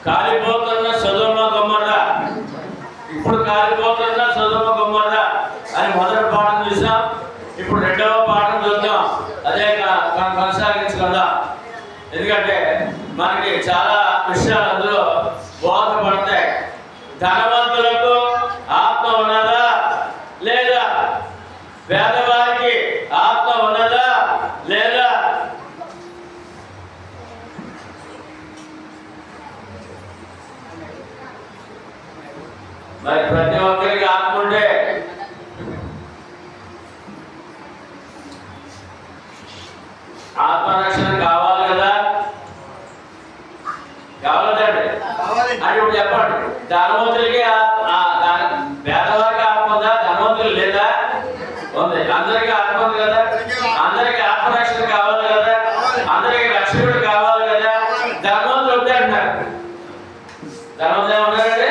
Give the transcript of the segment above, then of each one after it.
కాలిపోతున్న సొదొమ గొమొర్ర, ఇప్పుడు కాలిపోతున్న సొదొమ గొమొర్ర అని మొదటి పాఠం చూసాం. ఇప్పుడు రెండవ పాఠం చూద్దాం. అదే కొనసాగించుకుందాం. ఎందుకంటే మనకి చాలా విషయాలు అందులో బోధపడతాయి. ధనవంతులకు ఆత్మ ఉన్నదా లేదా? పేదవారికి ఆత్మ ఉన్నదా లేదా? మరి ప్రతి ఒక్కరికి ఆత్మ ఉంటే ఆత్మరక్షణ కావాలి కదా? కావాలండి. అంటే ఇప్పుడు చెప్పండి, ధనవంతులకి పేదవారికి ఆత్మ ఉందా? ధనవంతులు లేదా? ఉంది. అందరికీ ఆత్మ ఉంది కదా? అందరికీ ఆత్మరక్షణ కావాలి కదా? అందరికీ రక్షకుడు కావాలి కదా? ధనవంతులు వద్దే అంటారు. ధనవంతులు ఏమన్నారండి?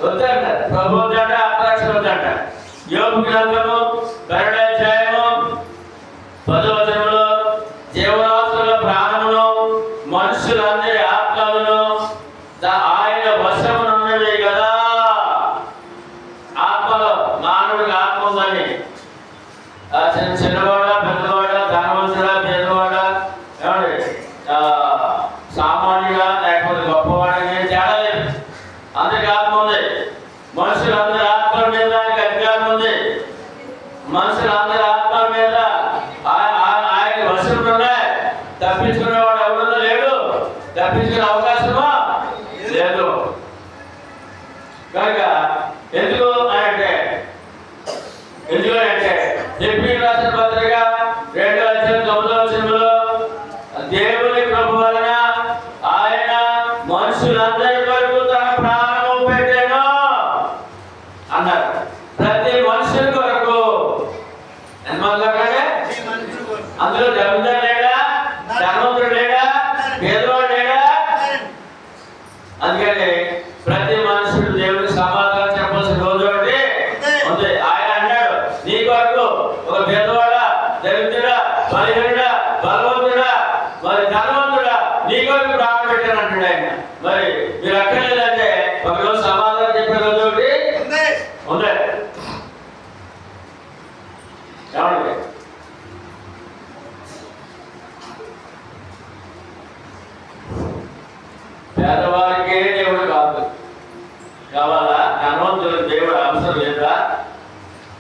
వద్దే అంటారు. ప్రభు వద్దంట, ఆత్మరక్షణ వద్దంట. యోబు గ్రంథము 12వ అధ్యాయము 10వ వచనంలో జీవరాశుల ప్రాణమును మనుషులందరి ఆత్మలను ఆయన వశమునున్నది కదా. ఆత్మలో మానవుడికి ఆత్మ ఉందని చిన్నవాడ పెద్దవాడ, ధనవంతుడ పేదవాడ, ఏమండి సామాన్యుడా లేకపోతే గొప్పవాడని తేడా లేదు. అందరికి ఆత్మ ఉంది. మనుషులందరి ఆత్మల మీద ఆయనకి అధికారం ఉంది. మనుషులందరి ఆత్మల మీద ఆయన వశంలో ఉన్నాయి. తప్పించుకునేవాడు ఎవడో లేడు. తప్పించుకునే అవకాశమా లేదు. కనుక ఎందుకంటే హెబ్రీయులకు రాసిన పత్రిక 2వ అధ్యాయం 9వ వచనంలో దేవుని కృప వలన ఆయన మనుషులందరి కొరకు తన ప్రాణము పెట్టెను అన్నారు. ప్రతి మనుషుల కొరకు. ఎంతమంది అక్కడే? అందులో జమీందారు లేడా? ధనవంతుడు లేడా? పేదవాడు లేడా? అందుకని ప్రతి మనుషుడు దేవుడికి సమాధానం చెప్పాల్సిన రోజు ఒకటి ఉంది. ఆయన అన్నాడు, నీ కొరకు ఒక పేదవాడా, దరిద్రుడా, బలహీనుడా, బలవంతుడా, మరి ధనవంతుడా నీ కొరకు ప్రాణం పెట్టాను అంటాడు ఆయన. మరి మీరు అక్కర్లేదంటే ఒకరోజు సమాధానం చెప్పే రోజు ఒకటి ఉంది. ఏమండి? పేదవారికే దేవుడు కావాలా? ధనవంతులకు దేవుడు అవసరం లేదా?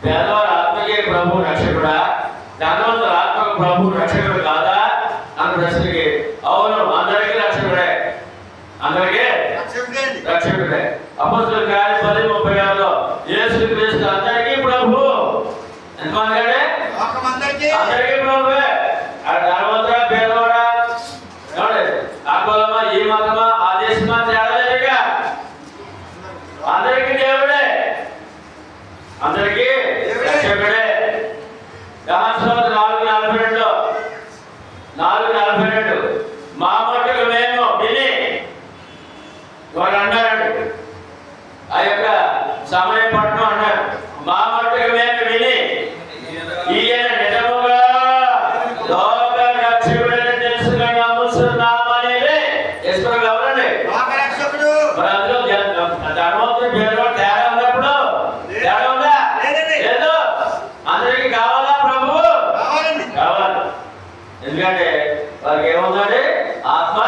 పేదవారి ఆత్మకే ప్రభు రక్షకుడా? ధనవంతుల ఆత్మకు ప్రభు రక్షకుడు కాదా అన్న ప్రశ్నకి అవును, అందరికీ రక్షకుడే. అందరికీ రక్షకుడే. అపొస్తలుల కార్యం 10:36లో యేసుక్రీస్తు అందరికీ ప్రభు. ఎంతమంది అంటే అందరికీ ప్రభువే. ధనవంతుడా పేదవాడా, ఆ కులమా, ఈ మతమా, ఆ దేశమా తేడా లేదుగా. అందరికీ దేవుడే, అందరికీ రక్షకుడే. యెహోషువ 4:42 మా మట్టుకు మేము విని వాడు అన్నాడు. ఆ యొక్క సమయ పట్టణం అన్నారు. మా మట్టుకు మేము విని ఈయన నిజముగా లోక రక్షకుడని తెలుసుకుని నమ్ముతున్నామనేది యేసుప్రభు ఎవరండి? మరి అందులో ధనవంతుడు పేదవాడు తేడా ఉన్నప్పుడు తేడా ఉందా? లేదు. అందరికీ కావాలా ప్రభువు? కావాలి. ఎందుకంటే వారికి ఏముందండి? ఆత్మ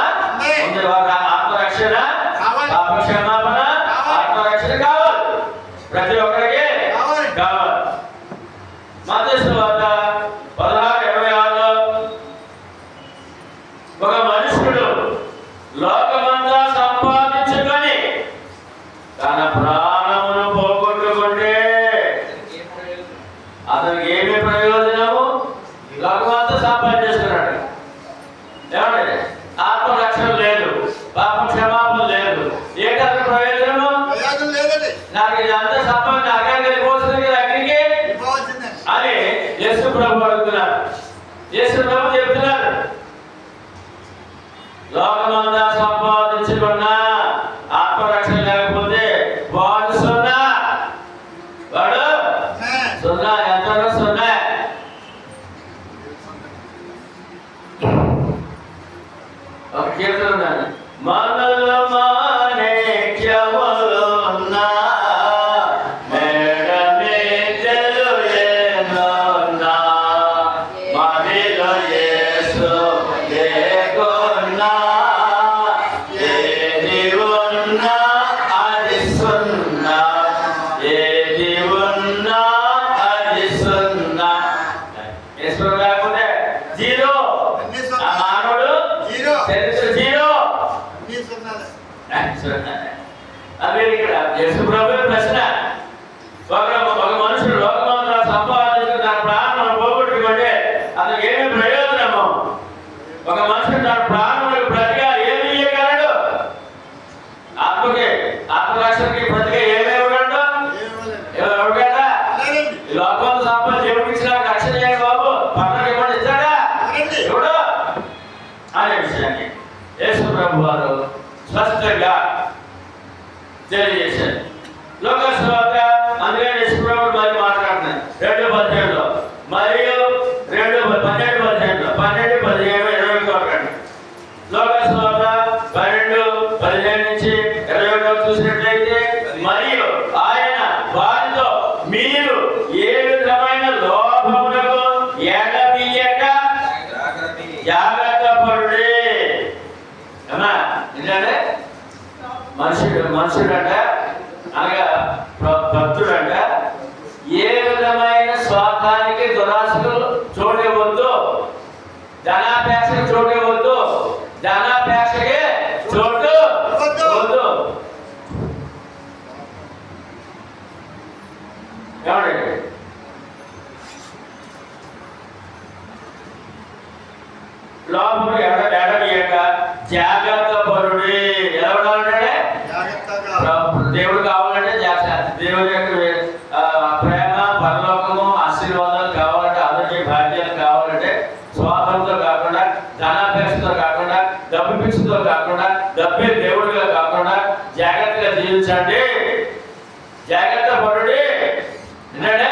ఉంది. వారికి ఆత్మరక్షణ, పాప క్షమాపణ, ఆత్మరక్షణ కావాలి. ప్రతి ఒక్కరికి కావాలి. మత్తయి సువార్త 16:26లో ఒక మనుషుడు లోకమంతా సంపాదించుకొని తన ప్రాణమును పోగొట్టుకుంటే అతనికి ఏమి ప్రయోజనము? లోకమంతా సంపాదించుకున్నాడు. ఏమండి? ఆత్మరక్షణ లేదు, పాప క్షమాపణ లేదు. ఏంటి అతని ప్రయోజనము? నాకు ఇదంతా సంపాదన అక్కడికి పోతుంది అక్కడికి అని యేసు ప్రభు అడుగుతున్నారు. యేసు ప్రభు చెప్తున్నారు, లోకమంతా సంపాదించుకున్నా ఆత్మరక్షణ లేకపోతే వాడు సున్నా. వాడు సున్నా. ఎంత సున్నా. ఒక కీర్తన మనలో అదే ఇక్కడ యేసుప్రభువే ప్రశ్న. ఒక మనుషుడు లోకమంతా సంపాదించుకుని తన ప్రాణం పోగొట్టుకుంటే అతనికి ఏమి ప్రయోజనము? ఒక మనుషుడు తన ప్రాణములకు ప్రతిగా ఏమి ఇవ్వగలడు? ఆత్మరక్షణకి ప్రతిగా ఏమి ఇవ్వగలడు? ఇవ్వగలడా? ఈ లోకమంతా సంపాదించి దేవుడికి రక్షణ చేయండి బాబు, పక్కన ఇవ్వండి, ఇస్తాడా? ఇవ్వడు అనే విషయాన్ని యేసుప్రభు వారు స్పష్టంగా తెలియజేశారు. లోకస్వార్త అందుకే యేసుప్రభు మరి మాట్లాడుతున్నారు 2:17 మరియు 2:12 12:17 లోకస్వార్త 12:15 నుంచి 21 చూసినట్లయితే, మరియు ఆయన వారితో మీరు ఏ విధమైన లోభమునకు ఎడమీయక జాగ్రత్త పడుడి. అమ్మా ఏంటంటే మనుషుడంట అనగా భక్తుడంట ఏ విధమైన స్వార్థానికి దురాశకు చోటివ్వద్దు, ధనాపేక్షకు చోటివ్వద్దు, ధనాపేక్షకే చోటు వద్దు. ఏమండి లోపల ఎడమీయక జాగ్రత్త పరుడి. ఎలా ఉండాలంటే దేవుడు కావాలంటే దేవుడి యొక్క ప్రేమ, పరలోకము, ఆశీర్వాదాలు కావాలంటే, అందరికీ భాగ్యాలు కావాలంటే స్వాతంత్రం కాకుండా, ధనాపేక్షతో కాకుండా, డబ్బు పిచ్చితో కాకుండా, డబ్బే దేవుడిగా కాకుండా జాగ్రత్తగా జీవించండి. జాగ్రత్త పరుడి. ఏంటంటే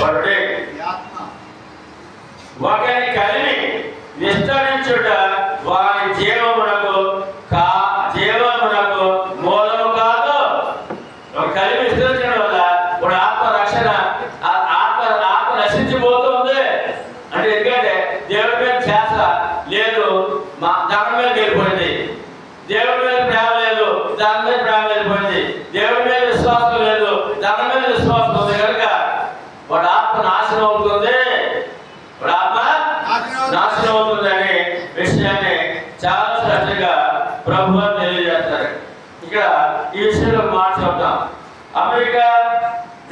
పరుడి. ఒకరిని కలిమి విస్తరించుట వారి జీవమునకు మూలము కాదు. ఒక కలిమి విస్తరించడం వల్ల ఇప్పుడు ఆత్మ నశించిపోతుంది. అంటే ఎందుకంటే దేవుడి మీద ధ్యాస లేదు, ధనం మీద వెళ్ళిపోయింది. దేవుడి మీద ప్రేమ లేదు, దాని మీద ప్రేమ వెళ్ళిపోయింది. దేవుడి మీద విశ్వాసం లేదు, ధనం మీద విశ్వాసం ఉంది. కనుక వాడు ఆత్మ నాశనం అవుతుంది, వాడు ఆత్మ నాశనం అవుతుందనే విషయాన్ని చాలా స్పష్టంగా ప్రభువు తెలియజేస్తారు. ఇక్కడ ఈ విషయంలో మాట చెప్తాం. అమెరికా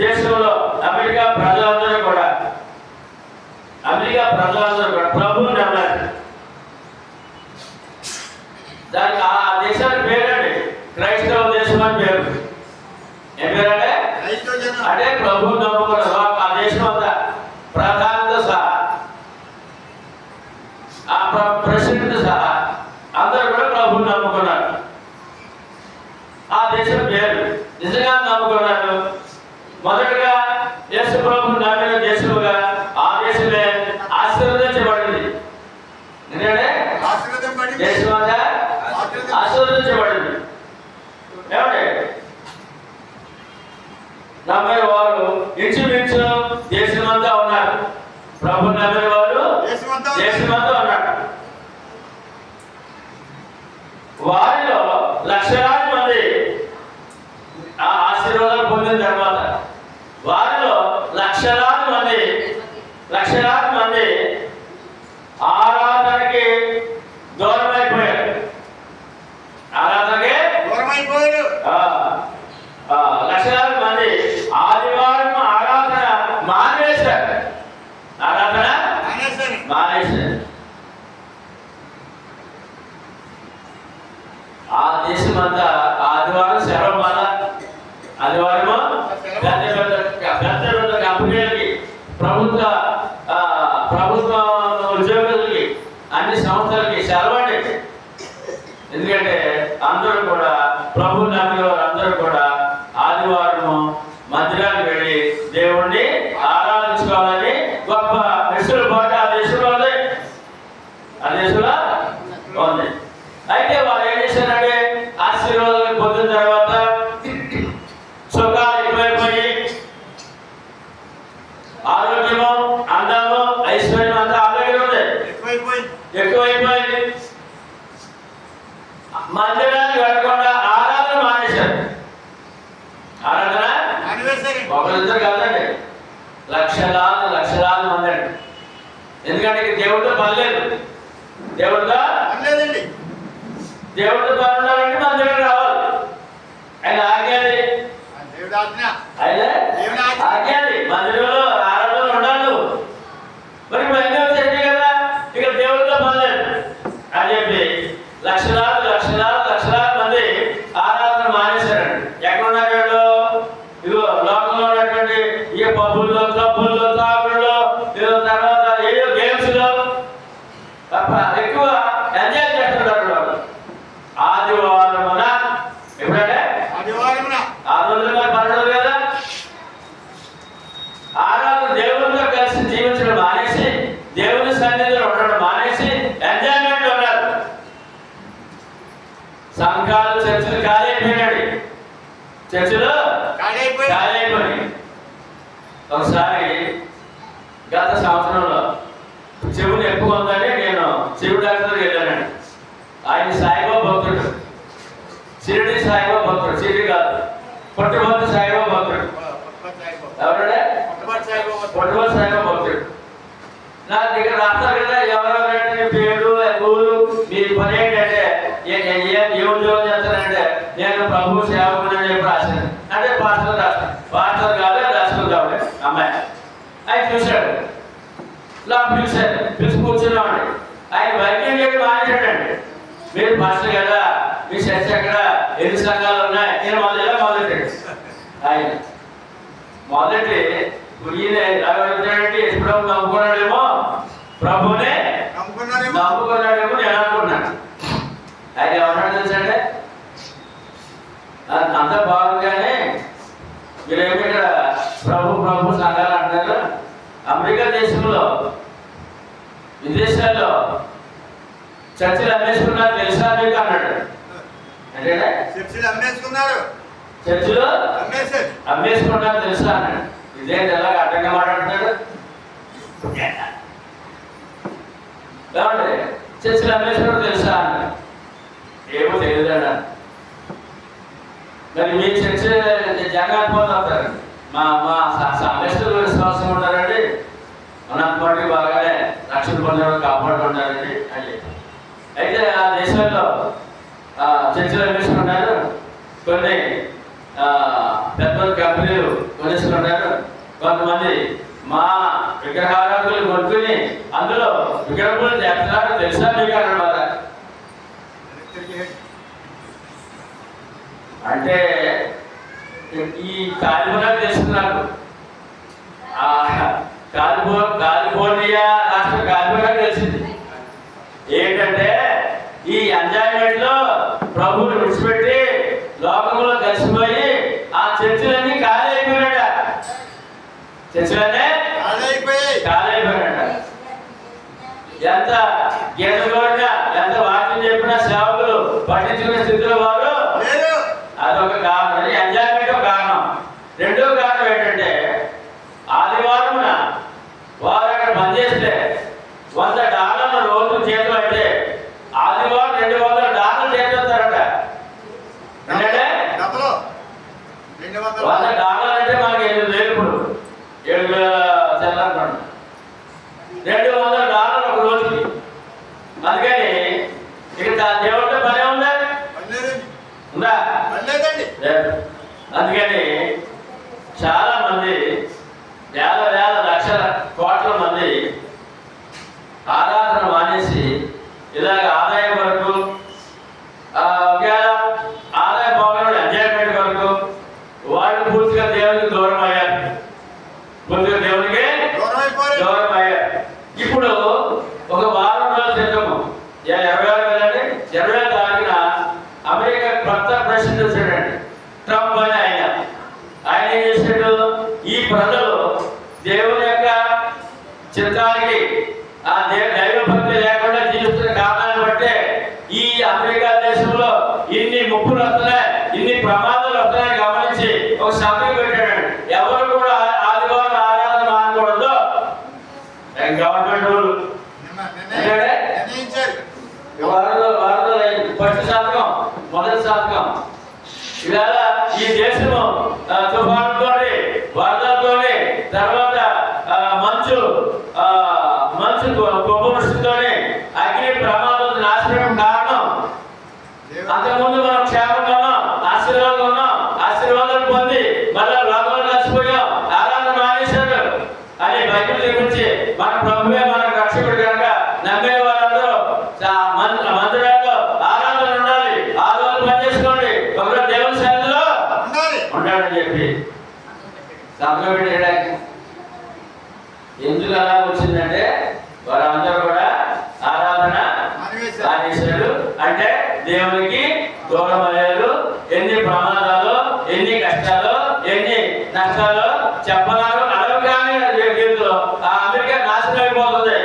దేశంలో అమెరికా ప్రజలందరూ కూడా ప్రభువుని నమ్మారు. దానికి ఆ దేశానికి పేరండి క్రైస్తవ దేశం అని పేరు. ఏం పేరంటే అంటే ప్రభువుని నమ్ముకున్నారు. ఆ దేశం అంతా ప్రధానితో సహా, ఆ ప్రెసిడెంట్ సహా అందరూ కూడా ప్రభువుని నమ్ముకున్నారు. ఆ దేశం పేరు నిజంగా నమ్ముకున్నారు. మొదటగా యేసు ప్రభువుని నమ్మిన దేశముగా ఆ దేశమే ఆశీర్వదించబడింది. ఎందుకంటే దేశం అంతా ఆశీర్వదించబడింది. ఏమంటే నమ్మే వారు ఇంచుమించు దేశమంతా ఉన్నారు. ప్రభువుని నమ్మిన వారు దేశమంతా ఉన్నారు. వారిలో లక్షలాది మంది ఆ ఆశీర్వాదాలు పొందిన తర్వాత వారిలో లక్షలాది మంది ఆరాధనకి దూరం అయిపోయారు. లక్షలాది మంది ఆదివారం ఆరాధన మానేశారు. ఆ దేశం అంతా ఆదివారం సెలవు. మళ్ళా ఆదివారము పెద్ద కంపెనీలకి, ప్రభుత్వ ఉద్యోగులకి, అన్ని సంస్థలకి సెలవండి. ఎందుకంటే అందరూ కూడా ప్రభువు నమ్మిన వారు అందరూ కూడా ఆదివారము మందిరానికి వెళ్ళి దేవుణ్ణి ఆరాధించుకోవాలని గొప్ప వెసులుబాటు ఆ దేశంలో ఉంది. అయితే వాళ్ళు ఏం చేశారంటే ఆశీర్వాదాలు పొందిన తర్వాత సుఖాలు ఎక్కువైపోయి, ఆరోగ్యము, అందము, ఐశ్వర్యం అంతా అలాగే ఉంది, ఎక్కువైపోయింది. మందిరానికి వెళ్ళకుండా ఆరాధన మానేశారు. ఆరాధన ఒకరిద్దరు కాదండి, లక్షలాది మంది అండి. ఎందుకంటే దేవుడితో పని లేదు, దేవుడితో దేవుడితో పని ఉండాలంటే మన దగ్గర రావాలి. ఆయన ఆజ్ఞాది, ఆయన ఆజ్ఞాది మందిరంలో ఆరాధనలో ఉండాలి నువ్వు. మరి అన్నీ వచ్చాయి కదా, ఇక దేవుడితో పని లేదు అని చెప్పి లక్షలాది లక్షలాది లక్షలాది మంది ఆరాధన మానేశారండి. ఎక్కడున్నారు వీళ్ళు? ఇదిగో లోకంలో ఉన్నటువంటి ఈ పబ్బుల్లో, క్లబ్బుల్లో, తాగుల్లో, తర్వాత ఏదో గేమ్స్ లో ఎక్కువ ఎంజాయ్ చేస్తున్నారు వాళ్ళు. ఆదివారమున ఎప్పుడంటే ఆ రోజులు మరి పడదు కదా, ఆరాధన దేవునితో కలిసి జీవించడం మానేసి, దేవుని సన్నిధిలో ఉండడం మానేసి ఎంజాయ్మెంట్ ఉన్నారు. సంఘాలు, చర్చలు ఖాళీ అయిపోయినాడు, చర్చలు ఖాళీ అయిపోయి. ఒకసారి గత సంవత్సరంలో చెవులు ఎక్కువ ఉందని నేను చెవు డాక్టర్కి వెళ్ళానండి. ఆయన సాయిబాబా భక్తుడు, షిరిడి సాయిబాబా భక్తుడు, షిరిడి కాదు పుట్టపర్తి సాయిబాబా భక్తుడు. ఎవరంటే పుట్టపర్తి సాయిబాబా భక్తుడు. నా దగ్గర రాస్తారు కదా ఎవరెవరంటే పేరు ఊరు, మీ పని ఏంటంటే ఏ ఉద్యోగం చేస్తానంటే నేను ప్రభు సేవకుడు అని చెప్పి రాశాను. అంటే పాస్టర్ రాస్తాను, పాస్టర్ కావాలి రాష్ట్రం కావాలి అమ్మాయి. ఆయన చూశాడు, ఇలా పిలిచారు, పిలిచి కూర్చున్నామండి. ఆయన వైద్యం చెప్పి మానేశాడండి. మీరు పాస్టర్ కదా, మీ చర్చ ఎక్కడ, ఎన్ని సంఘాలు ఉన్నాయి, నేను మొదలెట్టాడు ఆయన. మొదటి ఈయన అభివృద్ధి ఎప్పుడో నమ్ముకున్నాడేమో, ప్రభునే నమ్ముకున్నాడేమో నేను అనుకున్నాను. ఆయన ఏమన్నాడు తెలుసండి, అంతా బాగుందిగానే మీరేమి ఇక్కడ ప్రభు ప్రభు సంఘాలు అంటారు. అమెరికా దేశంలో, విదేశాల్లో చర్చిలు అమ్మేసుకున్నారు తెలుసా మీకు అన్నాడు. అంటే చర్చిలు అమ్మేసుకున్నారు తెలుసా అన్నాడు. ఇదేంటి ఎలాగ అడ్డంగా మాట్లాడుతున్నాడు. ఏమండి చర్చిలు అమ్మేసుకున్నారు తెలుసా అన్నాడు. ఏమో తెలియదు అన్నాడు. మరి మీ చర్చ జగపోతారు, మా మా సంఘస్థులు విశ్వాసం ఉంటారండి, అన్నప్పటికీ బాగానే రక్షణ పొందడం కాపాడుకుంటారండి అని చెప్పి. అయితే ఆ దేశాల్లో చర్చలు అమ్మేసుకుంటారు, కొన్ని పెద్ద కంపెనీలు కొనేసుకుంటారు. కొంతమంది మా విగ్రహారాధకులు కొనుక్కుని అందులో విగ్రహములు చేస్తున్నారు తెలుసా మీకు అన్నమాట. అంటే ఈ కాలిఫోర్నియా తెలుసుకున్నారు, కాలిఫోర్నియా రాష్ట్రం కాలిఫోర్నియా తెలిసింది. ఏంటంటే ఈ ఎంజాయ్మెంట్ లో ప్రభువుని విడిచిపెట్టి లోకంలో కలిసిపోయి ఆ చర్చలన్నీ ఖాళీ అయిపోయినాడ. చర్చలన్నీ ఖాళీ అయిపోయినాడ. ఎంత గీత కోరినా, ఎంత వాక్యం చెప్పినా సేవకులు పట్టించుకునే స్థితిలో వారు అదొక కారణం. ఎంజాయ్మెంట్ ఒక కారణం. రెండో కారణం ఏంటంటే ఆదివారమున వారు అక్కడ పనిచేస్తే $100 రోజు చేతులు అయితే ఆదివారం $200 చేస్తారట. అంటే $100 అంటే మనకి 7,000 ఇప్పుడు 7,000 చెల్లంటాడు. $200 ఒక రోజుకి. అందుకని ఇక దేవుడితో పనే ఉందా? ఉందా? అందుకని చాలా మంది, వేల వేల లక్షల కోట్ల మంది ఆరాధన మానేసి ఇలాగ ఆదాయం వరకు, ఒకవేళ ఆదాయం పోగొట్టు ఎంజాయ్మెంట్ వరకు వాళ్ళు పూర్తిగా దేవునికి దూరం అయ్యారు. పూర్తిగా దేవునికి దూరం అయ్యారు. ఇప్పుడు ఒక వారం రోజుల క్రితము 26 తారీఖున అమెరికా కొత్త ప్రెసిడెంట్ వచ్చాడండి, ట్రంప్ అని. ఆయన ఏం చేశాడు, ఈ ప్రజలు దేవుని యొక్క చిత్తానికి ఆ దైవభక్తి లేకుండా జీవిస్తున్న కారణాన్ని బట్టే ఈ అమెరికా దేశంలో ఇన్ని ముప్పులు వస్తున్నాయి, ఇన్ని ప్రమాదాలు వస్తున్నాయని గమనించి ఒక సమయం పెట్టాడు. ఎవరు కూడా ఆదివారం ఆరాధన మానకూడదు. గవర్నమెంట్ రూల్ ఫస్ట్ శాతకం, మొదటి శాతకం. ఇవాళ ఈ దేశము తుఫానుతో, వరదలతో, తర్వాత మంచు కుంభవృష్టితో, అగ్ని ప్రమాదం నాశనం కారణం ఉన్నాడని చెప్పి సంతకం పెట్టడానికి. ఎందుకు అలా వచ్చిందంటే వారందరూ కూడా ఆరాధన మానేశారు. అంటే దేవునికి దూరం అయ్యారు. ఎన్ని ప్రమాదాలు, ఎన్ని కష్టాలు, ఎన్ని నష్టాలు చెప్పనారు. అడవగానే జీవితంలో ఆ అమెరికా నాశనం అయిపోతుంది.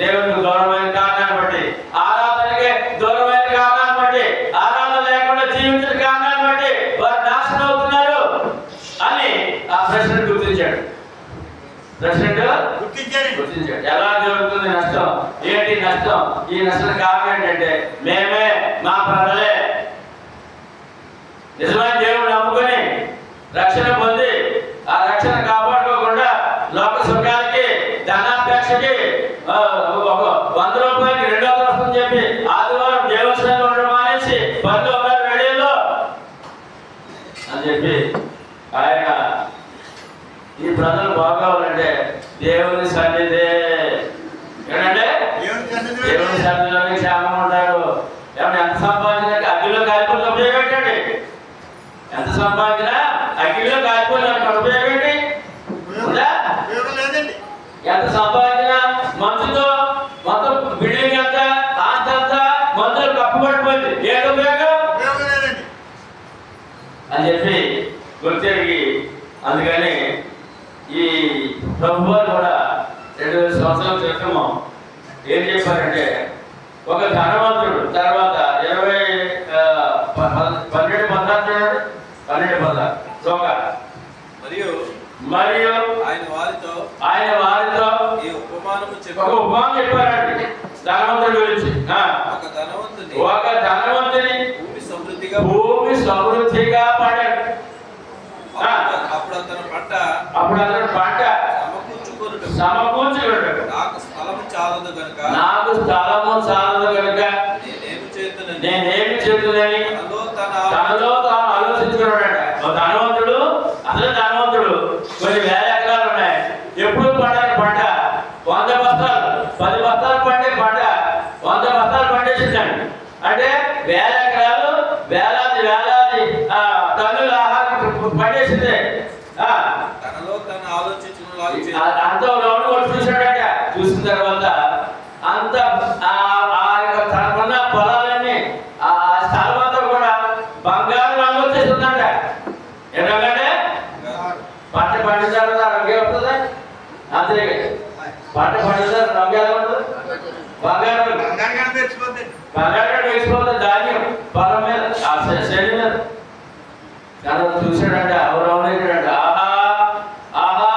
దేవునికి దూరమైన కారణాన్ని బట్టి, ఆరాధనకి దూరమైన కారణాన్ని బట్టి, ఆరాధన లేకుండా జీవించిన కారణాన్ని బట్టి వారు నాశనం అవుతున్నారు అని ఆ ప్రెసిడెంట్ గుర్తించాడు. గుర్తించాడు. ఎలా జరుగుతుంది నష్టం? ఏంటి నష్టం? ఈ నష్టం కారణం ఏంటంటే మేమే, మా ప్రజలే నిజమైన దేవుడు నమ్ముకొని రక్షణ పొంది ఆ రక్షణ కాపాడుకోకుండా లోక సుఖానికి, ధనాపేక్షకి 100 రూపాయలకి 200 వస్తుందని చెప్పి ఆదివారం దేవస్థానంలో ఉండడం మానేసి 10 రూపాయలు రెడీలో అని చెప్పి ఆయన ఈ ప్రజలు బాగోవాలంటే దేవుని సన్నిధే. ఏంటంటే దేవుని సన్నిధిలోనే క్షేమం ఉంటాడు. ఏమన్నా ఎంత సంపాదించినా అగ్గిలో కాలిపోతే ఉపయోగపెట్టండి. ఎంత సంపాదించినా అగ్గిలో కాలిపోతే ఉపయోగపెట్టి ఎంత సంపాదించినా మంచుతో మొత్తం బిల్డింగ్ అంతా, ఆస్తి అంతా మంచులు కప్పబడిపోయింది. ఏదో ఉపయోగం అని చెప్పి గుర్తిరిగి, అందుకని ఈ ప్రభువారు కూడా 2000 సంవత్సరాల క్రితం ఏం చెప్పారంటే ఒక ధనవంతుడు తర్వాత 12 మరియు ఆయన వారితో ఈ ఉపమానం చెప్పారండి ధనవంతుడి గురించి. ఒక ధనవంతుని భూమి సమృద్ధిగా పడాడు. అప్పుడు అతను పంట సమకూర్చుకున్నాడు. నాకు స్థలము చాలదు కనుక నేనేమి చేతులని తనలో తాను ఆలోచించుకున్నాడట. ధనవంతుడు, అసలు ధనవంతుడు, కొన్ని 1000 ఎకరాలు ఉన్నాయి. ఎప్పుడు పండని పంట 100 బస్తాలు, 10 బస్తాలు పండే పంట 100 బస్తాలు పండేసిందండి. అంటే 1000 ఎకరాలు, వేలాది టన్నుల ఆహారం పండేసింది. అంత రౌండ్ కూడా చూశాడట. చూసిన తర్వాత అంత తనకున్న పొలాలన్నీ, ఆ స్థలం అంతా కూడా బంగారు రంగు వచ్చేస్తుందంట. ఎందుకంటే పంట పండించాలి రంగే వస్తుందా? అంతే. పంట పండించాలి రంగు ఎలా ఉంటుంది? బంగారు వేసిపోతుంది. ధాన్యం పొలం మీద, శని మీద. కానీ చూశాడంట, ఎవరు అవునంటాడంట. ఆహా ఆహా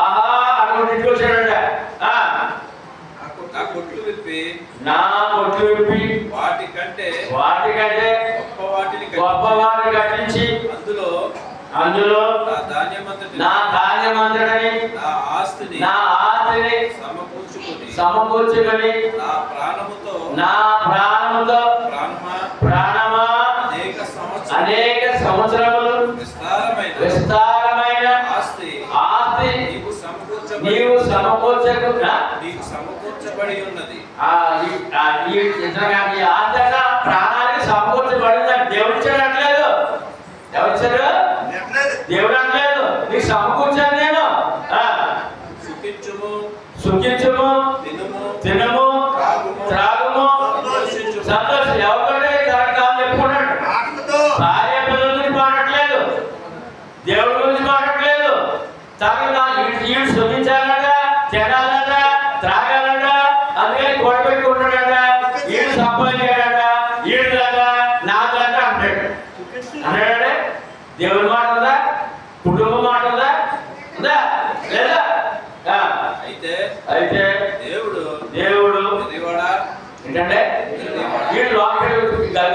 ఆహా అనుకుంటూ ఇంటికి వచ్చాడంట. నా కొట్లు విప్పి వాటికంటే గొప్ప వాటిని కట్టించి అందులో నా ధాన్యమంతటిని, నా ఆస్తిని సమకూర్చుకొని నా ప్రాణముతో ప్రాణమా అనేక సంవత్సరములు విస్తారమైన ఆస్తి నీవు సమకూర్చబడి ఉన్నది. ప్రాణానికి సమకూర్చబడి దేవుడు ఇచ్చాడు. ఎవరు ఇచ్చారు? దేవుడు అనలేదు. నీకు సమకూర్చాను నేను. సుఖించుము, తినము, త్రాగుము, సంతోషం. ఎవరికంటే దాని కాదు చెప్పుకున్నాడు. భార్య పిల్లల గురించి మాట్లాడలేదు, దేవుడి గురించి మాట్లాడలేదు. ఈడు సుఖించాలట, తినాలట, త్రాగాలట, అందుకని కూడబెట్టుకుంటాడట, ఈడు సంపాదించాడట, ఈడు దాకా నాదంట అంటాడు. అన్నాడే దేవుడి మాట ఉందా? కుటుంబం మాట ఉందా? లేదా? అయితే దేవుడు ఏంటంటే వీడు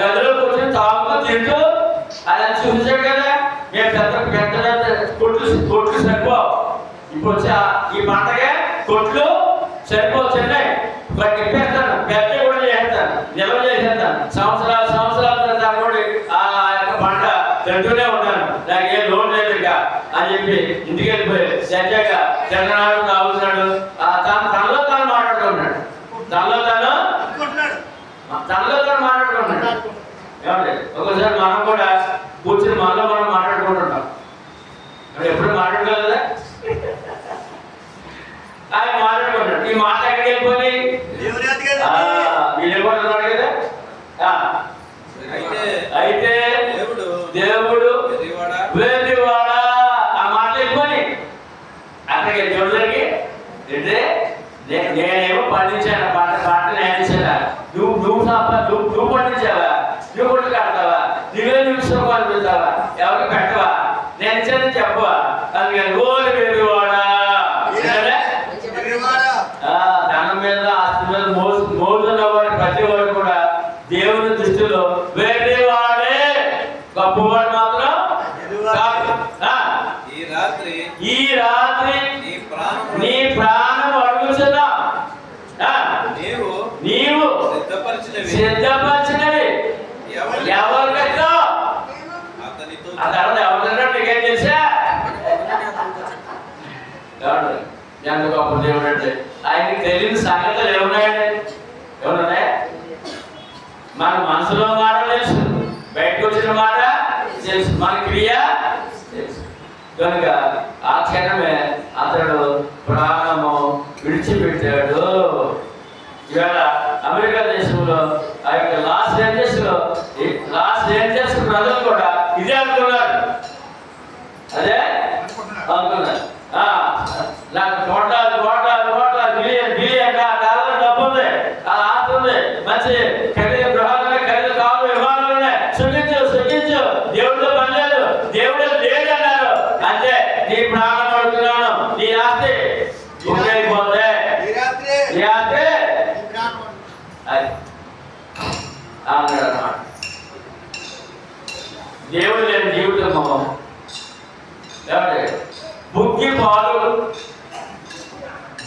గదిలో కూర్చొని తాగుతూ తింటూ అలా చూపించాడు కదా. మేము పెద్ద కొట్లు సరిపో. ఇప్పుడు వచ్చి ఈ పంటగా కొట్లు సరిపో. చెన్నై తిప్పేస్తాను, పెద్ద కూడా చేస్తాను, నిల్వ చేసేస్తాను. సంవత్సరాల తరబడి ఆ యొక్క పంట తింటూనే ఉంటాను. నాకు ఏ లోన్ లేదు ఇంకా అని చెప్పి ఇంటికి వెళ్ళిపోయి సరిగ్గా తిన్నాడు, తాగుతున్నాడు. తనలో తాను మాట్లాడుతున్నాడు. ఏమండి? ఒకసారి మనం కూడా కూర్చుని మనలో మనం మాట్లాడుకుంటాం. మాట్లాడుకుంటున్నాం. మనం ఎప్పుడు మాట్లాడగలదా? ఆయన మాట్లాడుకుంటాడు. ఈ మాట ఎక్కడికి వెళ్ళిపోయి వీళ్ళున్నాడు కదా. అయితే దేవుడు వేదివాడా ఆ మాట వెళ్ళిపోయి అక్కడికి దేవుడికి అంటే నేనేమో పండించాను పంట నేర్చానా, నువ్వు పండించావా, నువ్వు కొట్టు కడతావా, నువ్వే నిమిషం పెడతావా, ఎవరికి పెట్టవా, నేను ఇచ్చానని చెప్పవా, అందుకని ఓరి వేదివాడా ధనం మీద ఆస్తి మీద మోజున్నవాడు ప్రతి వాడు కూడా దేవుని దృష్టిలో వేరేవాడే, గొప్పవాడు మాత్రం ఈ రాత్రి నీ ప్రాణం అడుగుతున్నా, నీవు సిద్ధపరిచినవి ఎవరికైతే ఆ తర్వాత ఎవరికైనా నీకేం తెలుసా? ఎంత గొప్ప దేవుడు అంటే ఆయనకి తెలియని సంగతులు ఏమున్నాయండి? ఏమన్నాయి? మన మనసులో మాట తెలుసు, బయటకు వచ్చిన మాట తెలుసు, మన క్రియ తెలుసు. కనుక ఆ క్షణమే అతడు ప్రాణము విడిచిపెట్టాడు. ఇవాళ అమెరికా దేశంలో ఆ యొక్క లాస్ ఏంజల్స్ ప్రజలు కూడా ఇదే అనుకున్నారు, అదే అనుకున్నారు. నాకు కోట్ల బిలియన్ డాలర్ డబ్బు ఉంది, అది ఆస్తి ఉంది, మంచి ఖరీదు గృహాలు ఉన్నాయి, ఖరీదు కావాలి, విమానాలు ఉన్నాయి, సుఖించు దేవుడితో పని లేదు, దేవుడు లేడు అన్నారు. అంతే, నీ ప్రాణం పడుతున్నాను, నీ ఆస్తి అయిపోతే అన్నాడు అన్నమాట. దేవుడు లేని జీవితం ఏమంటే బుక్కి పాలు,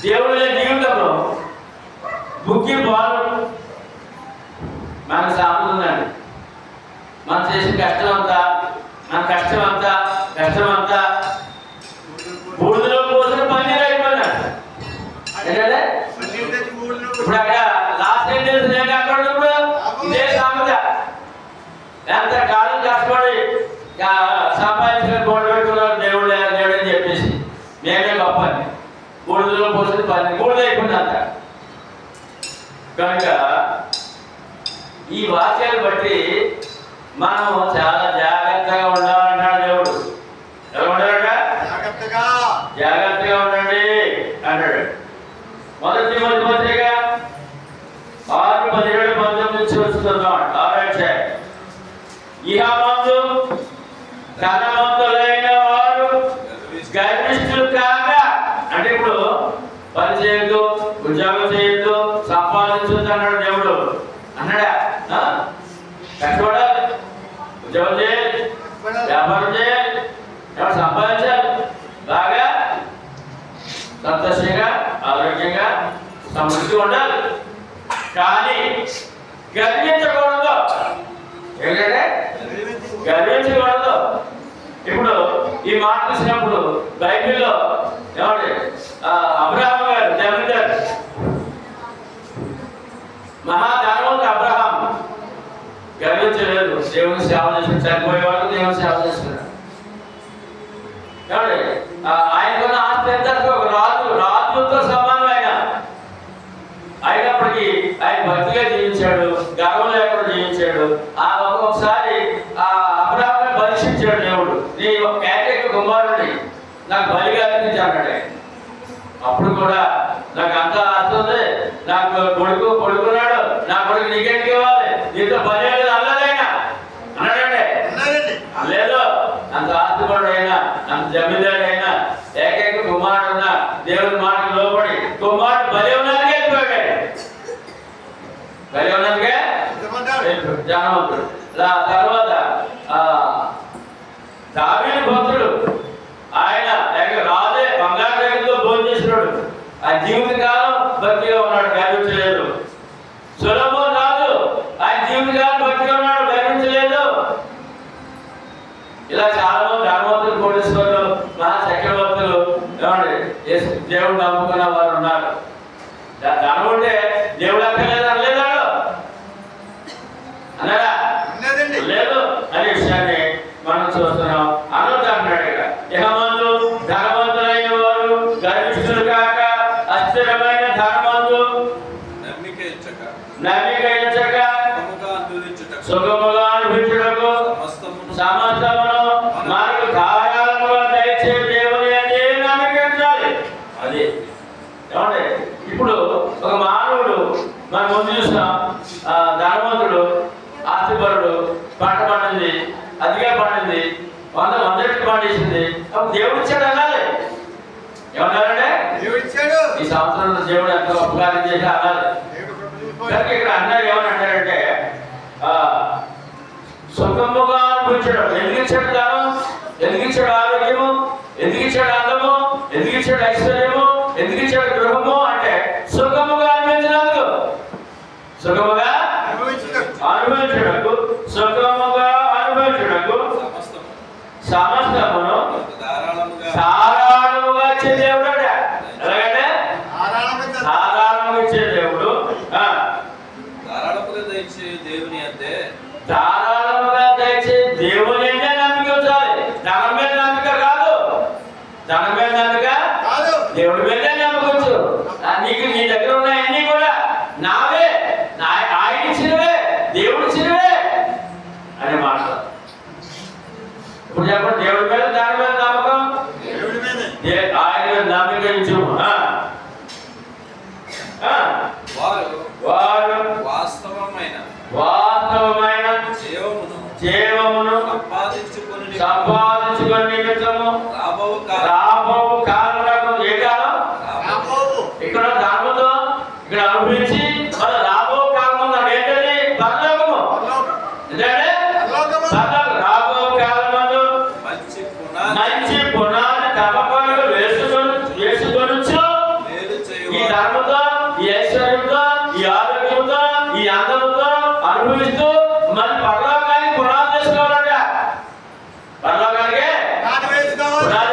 దేవుడు లేని జీవితంలో బుక్కి పాలు మనకు సాగుతుందండి. మనం చేసిన కష్టం అంతా బూడిదలో పోసిన పన్నీరు అయిపోయినాడు. ఏంటంటే ఇప్పుడు అక్కడ లాస్ట్ ఏం తెలుసు, నేను అక్కడ ఉన్నప్పుడు ఇదే సామెత, ఎంత కాలం కష్టపడి సంపాదించిన గోడ పెట్టుకున్నారు, దేవుడు అని చెప్పేసి మేమే గొప్ప అని బూడిదలో పోసిన పని బూడిద అయిపోయింది అంత. కనుక ఈ వాక్యాలు బట్టి మనం చాలా జాగ్రత్తగా ఉండాలన్నాడు దేవుడు. ఎలా ఉండాలట? జాగ్రత్తగా ఉండండి అన్నాడు. మొదటి పత్రిక 6:17-19 నుంచి వస్తున్నాం. ఇహమందు ధనవంతులైన వారు గర్విష్ఠులు కాక, అంటే ఇప్పుడు పని చేయొద్దు, ఉద్యోగం చేయొద్దు, సంపాదించొద్దు అన్నాడు దేవుడు. అన్నాడా? కష్టపడాలి, ఉద్యోగం చేయాలి, వ్యాపారం చేయాలి, సంపాదించాలి, బాగా సంతోషంగా ఆరోగ్యంగా సమృద్ధి ఉండాలి. కానీ గర్వించకూడదు. ఏంటంటే గర్వించకూడదు. ఇప్పుడు ఈ మాట చూసినప్పుడు బైబిల్లో ఏమంటే అబ్రహాం గారు జమీందారు, మహాధనవంతుడు అబ్రహాం గర్వించలేదు. దేవుని సేవ చేసిన చనిపోయేవాడు దేవుని సేవ చేస్తున్నాడు. ఏమంటే ఆయనకున్న ఆస్తి ఎంత? ఒక రాజుతో సమానం. అయినప్పటికీ ఆయన భక్తిగా జీవించాడు, గర్వం లేకుండా జీవించాడు. ఒక్కొక్కసారి ఆ అబ్రహాముని పరీక్షించాడు దేవుడు. నీ ఒక ఏకైక కుమారుడిని నాకు బలిగా అర్పించాడు. అప్పుడు కూడా నాకు అంత అర్థం ఉంది, నాకు కొడుకున్నాడు, నా కొడుకు నీకేంటికి ఇవ్వాలి, నీతో బలి అనేది అల్లదైనా అన్నాడండి. లేదు, అంత ఆస్తిపరుడు అయినా, అంత జమీందారు అయినా, ఏకైక కుమారుడు ఉన్న దేవుని మాటకు లోపడి కుమారుడు బలి ఉన్నదిగా వెళ్ళిపోయాడు. బలి ఉన్నదిగా జ్ఞానవంతుడు. తర్వాత దావీదు భక్తుడు, ఆయన రాజే బంగారు దగ్గరతో భోజనం చేసినాడు. ఆ జీవితకాలం భక్తిగా ఉన్నాడు, గర్వించలేదు. సొలొమోను రాజు ఆయన జీవితకాలం భక్తిగా ఉన్నాడు, గర్వించలేదు. ఇలా చాలా మంది ధనవంతులు, కోటీశ్వరులు, మహాచక్రవర్తులు ఏమండి దేవుడు నమ్ముకున్న వారు ఉన్నారు. ధనం ఉంటే దేవుడు అక్కర్లేదు అనలేదాడు అన్నారా? లేదు అనే విషయాన్ని మనం చూస్తున్నాం. సమస్తమును మనకు ధారాళముగా దయచే దేవుని యందే నమ్మిక ఉంచాలి. అది ఏమంటే ఇప్పుడు ఒక మానవుడు మనం ముందు చూసాం, ధనవంతుడు, ఆస్తిపరుడు, పంట పండింది, అతిగా పండింది, 100 రెట్లు పండించింది, అప్పుడు దేవుడు ఇచ్చాడు అనాలి. ఏమన్నారంటే ఈ సంవత్సరంలో దేవుడు ఎంతో ఉపకారం చేసి అనాలి. కనుక ఇక్కడ అన్నారు ఏమని అంటారంటే సుఖముగా అనిపించడం. ఎందుకు ఇచ్చాడు దానం, ఎందుకు ఇచ్చాడు ఆరోగ్యము, ఎందుకు ఇచ్చాడు అందము, ఎందుకు ఇచ్చాడు ఐశ్వర్యము, ఎందుకు ఇచ్చాడు గృహము అంటే సుఖముగా అనిపించినందుకు, సుఖముగా అనుభవించడకు, సుఖముగా అనుభవించడకు సమస్తమును ధారాళముగా ఇచ్చే దేవుడు అంట. ఎలాగంటే ధారాళముగా ఇచ్చే దేవుడు, ధారాళముగా దయచే దేవుని అంతే, ధారాళముగా దయచే దేవుని అంటే నమ్మిక ఉంచాలి. ధనం మీద నమ్మిక కాదు, ధనం మీద నమ్మిక దేవుడి మీదే నమ్మకొచ్చు. నీకు నీ దగ్గర ఉన్నాయన్నీ కూడా నావే, ఆయన ఇచ్చినవే, దేవుడు ఇచ్చినవే అనే మాట. ఇప్పుడు చెప్పండి, దేవుడి మీద దాని మీద నమ్మకం, ఆయన మీద నమ్మిక ఇచ్చు. వారు వాస్తవమైన జీవమును సంపాదించుకొని నిమిత్తము రాబో కాలమునకు, ఏ కాలం ఇక్కడ ధర్మతో ఇక్కడ అనుభవించి మన రాబో కాలం ఏంటది పరలోకము. ఎందుకంటే రాబో కాలమందు మంచి పునాది తప్పకుండా వేసుకొనొచ్చు. ఈ ధర్మతో, ఈ ఐశ్వర్యంతో, ఈ ఆరోగ్యంతో, ఈ అందముతో అనుభవిస్తూ మన పరలోకానికి పునాది వేసుకోవాలంట. పరలోకానికి పునాది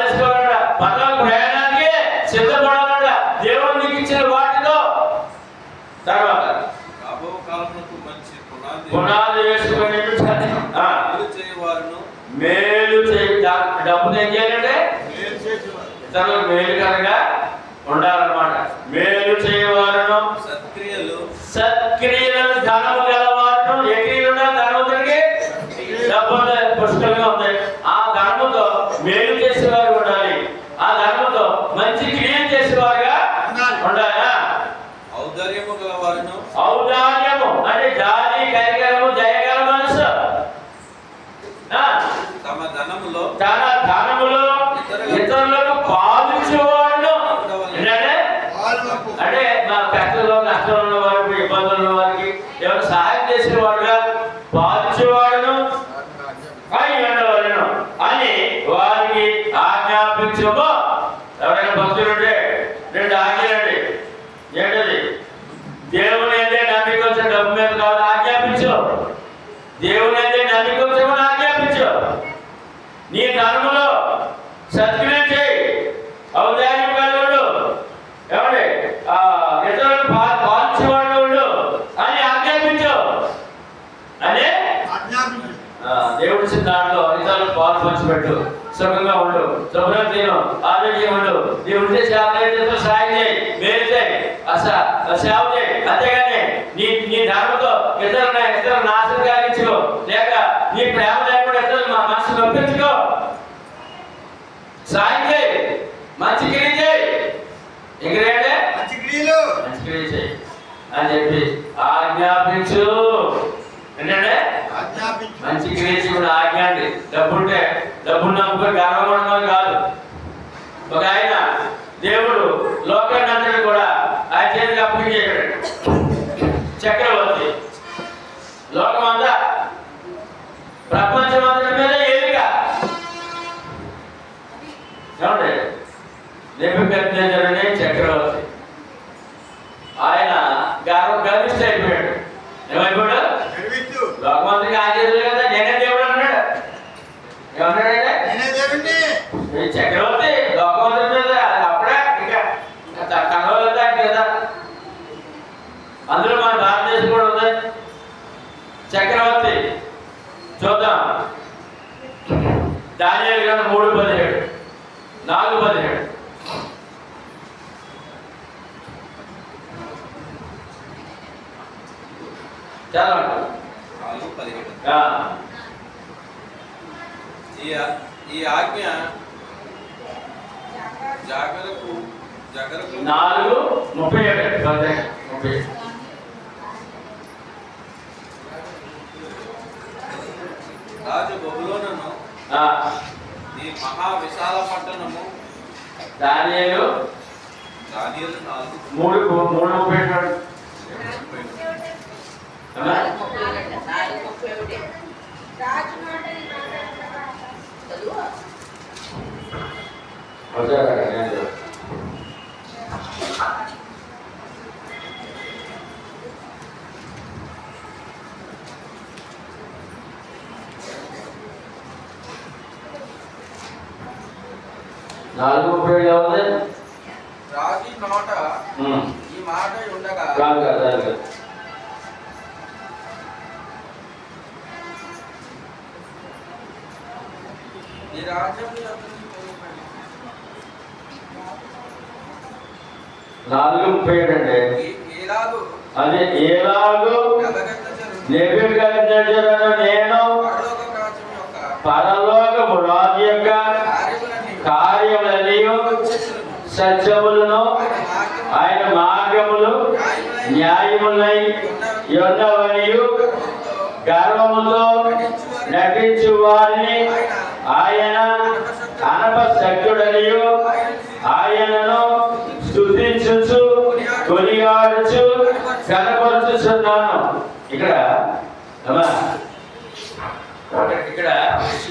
వేసుకోవాలంట. పరలోక ప్రయాణానికి సిద్ధపడాలంట దేవుడు నీకు ఇచ్చిన వాటితో. తర్వాత పునాది వేసుకొని మేలు చేయి. డబ్బులు ఏం చేయాలంటే ఇతరులకు మేలుకరంగా ఉండాలన్నమాట. మేలు చేయవారును సత్క్రియలను ధనము గలవారును. ఏ క్రియలు ఉండాలి ధనవంతుడికి? డబ్బు పుష్కలంగా ఉంది. ఆ ధనముతో మేలు చేసేవారు ఉండాలి. ఆ ధనముతో మంచి క్రియలు చేసేవారుగా ఉండాలి. ఔదార్యము గలవారును. ఔదార్యము అంటే జాలి, కనికరము, దయగల మనసు. తమ ధనములో ఇతరులకు పాలించేవాడు. అంటే మా కష్టంలో, నష్టంలో ఉన్న వారికి, ఇబ్బందులు ఉన్న వారికి ఎవరు సహాయం చేసేవాడుగా పాలించేవాడును అయి ఉండవలను అని వారికి ఆజ్ఞాపించము. ఎవరైనా భక్తులు ఉంటే 2 ఆజ్ఞలండి. ఏంటది? దేవుని అయితే నమ్మిక వచ్చే డబ్బు మీద కాదు, ఆజ్ఞాపించు. దేవుని అయితే నమ్మిక వచ్చేమని ఆజ్ఞాపించు. నీ ధర్మంలో సత్క్రియ చేయి, ఔదార్యం కలిగి ఏమండి ఇతరులకు పాల్చేవాడు అని ఆజ్ఞాపించు. అదే దేవుడి దాంట్లో ఇతరులకు పాలు పంచిపెట్టు, సుఖంగా ఉండు, శుభ్రం తిను, ఆరోగ్యం ఉండు. దేవుడి చేతులు సాయం చేయి, మేలు చేయి, సేవ చేయి. అంతేగాని నీ ధర్మంతో ఇతరుల నాశనం కలిగించుకో, లేక నీ ప్రేమ లేకుండా ఇతరులు మా మనసు నొప్పించుకో. సాయం చేయి, మంచి క్రియ చేయి, ఇంకేంటే మంచి క్రియ చేయి అని చెప్పి ఆజ్ఞాపించు. ఏంటంటే మంచి క్రియ చేయడం ఆజ్ఞ అండి. డబ్బుంటే డబ్బును నమ్ముకొని గర్వపడమని కాదు. ఒక ఆయన దేవుడు లోకాన్ని అంతటి కూడా ఆయన చేతికి అప్పగించేశాడు. చక్రవర్తి లోకమంతా, ప్రపంచం అంతటి మీద ఏలిక. ఏమంటే నెబుకద్నెజరునే చక్రవర్తి. ఆయన గర్విష్ఠ అయిపోయాడు. ఏమైపోయాడు? లోకమంత్రికి ఆచార్యులు కదా, నేనే దేవుడు అన్నాడు. ఏమన్నాడంటే చక్రవర్తి లోకమంత్రి మీద అప్పుడే ఇంకా కనవలదా కదా. అందులో మన భారతదేశం కూడా ఉంది. చక్రవర్తి చూద్దాం. దానియేలు గ్రంథం 3:17, 4:17. చాలా ఈ ఆజ్ఞ జాగరకు 4:37 రాజు బబులోనును నీ మహా విశాల పట్టణము దానియేలు 3:37 4:37 రాజు నోట ఈ మాట ఉండగా ఈ రాజ్యం 4:37 అంటే అదే ఎలాగూ నెబుకద్నెజరును నేను పరలోకపు రాజు యొక్క కార్యములన్నీ సత్యములను ఆయన మార్గములు న్యాయములై యొన్నవనియు గర్వముతో నటించు వారిని ఆయన అనపశక్తుడనియు ఆయనను స్తుతించుచు కొనియాడుచు కనపరుచుచున్నాను. ఇక్కడ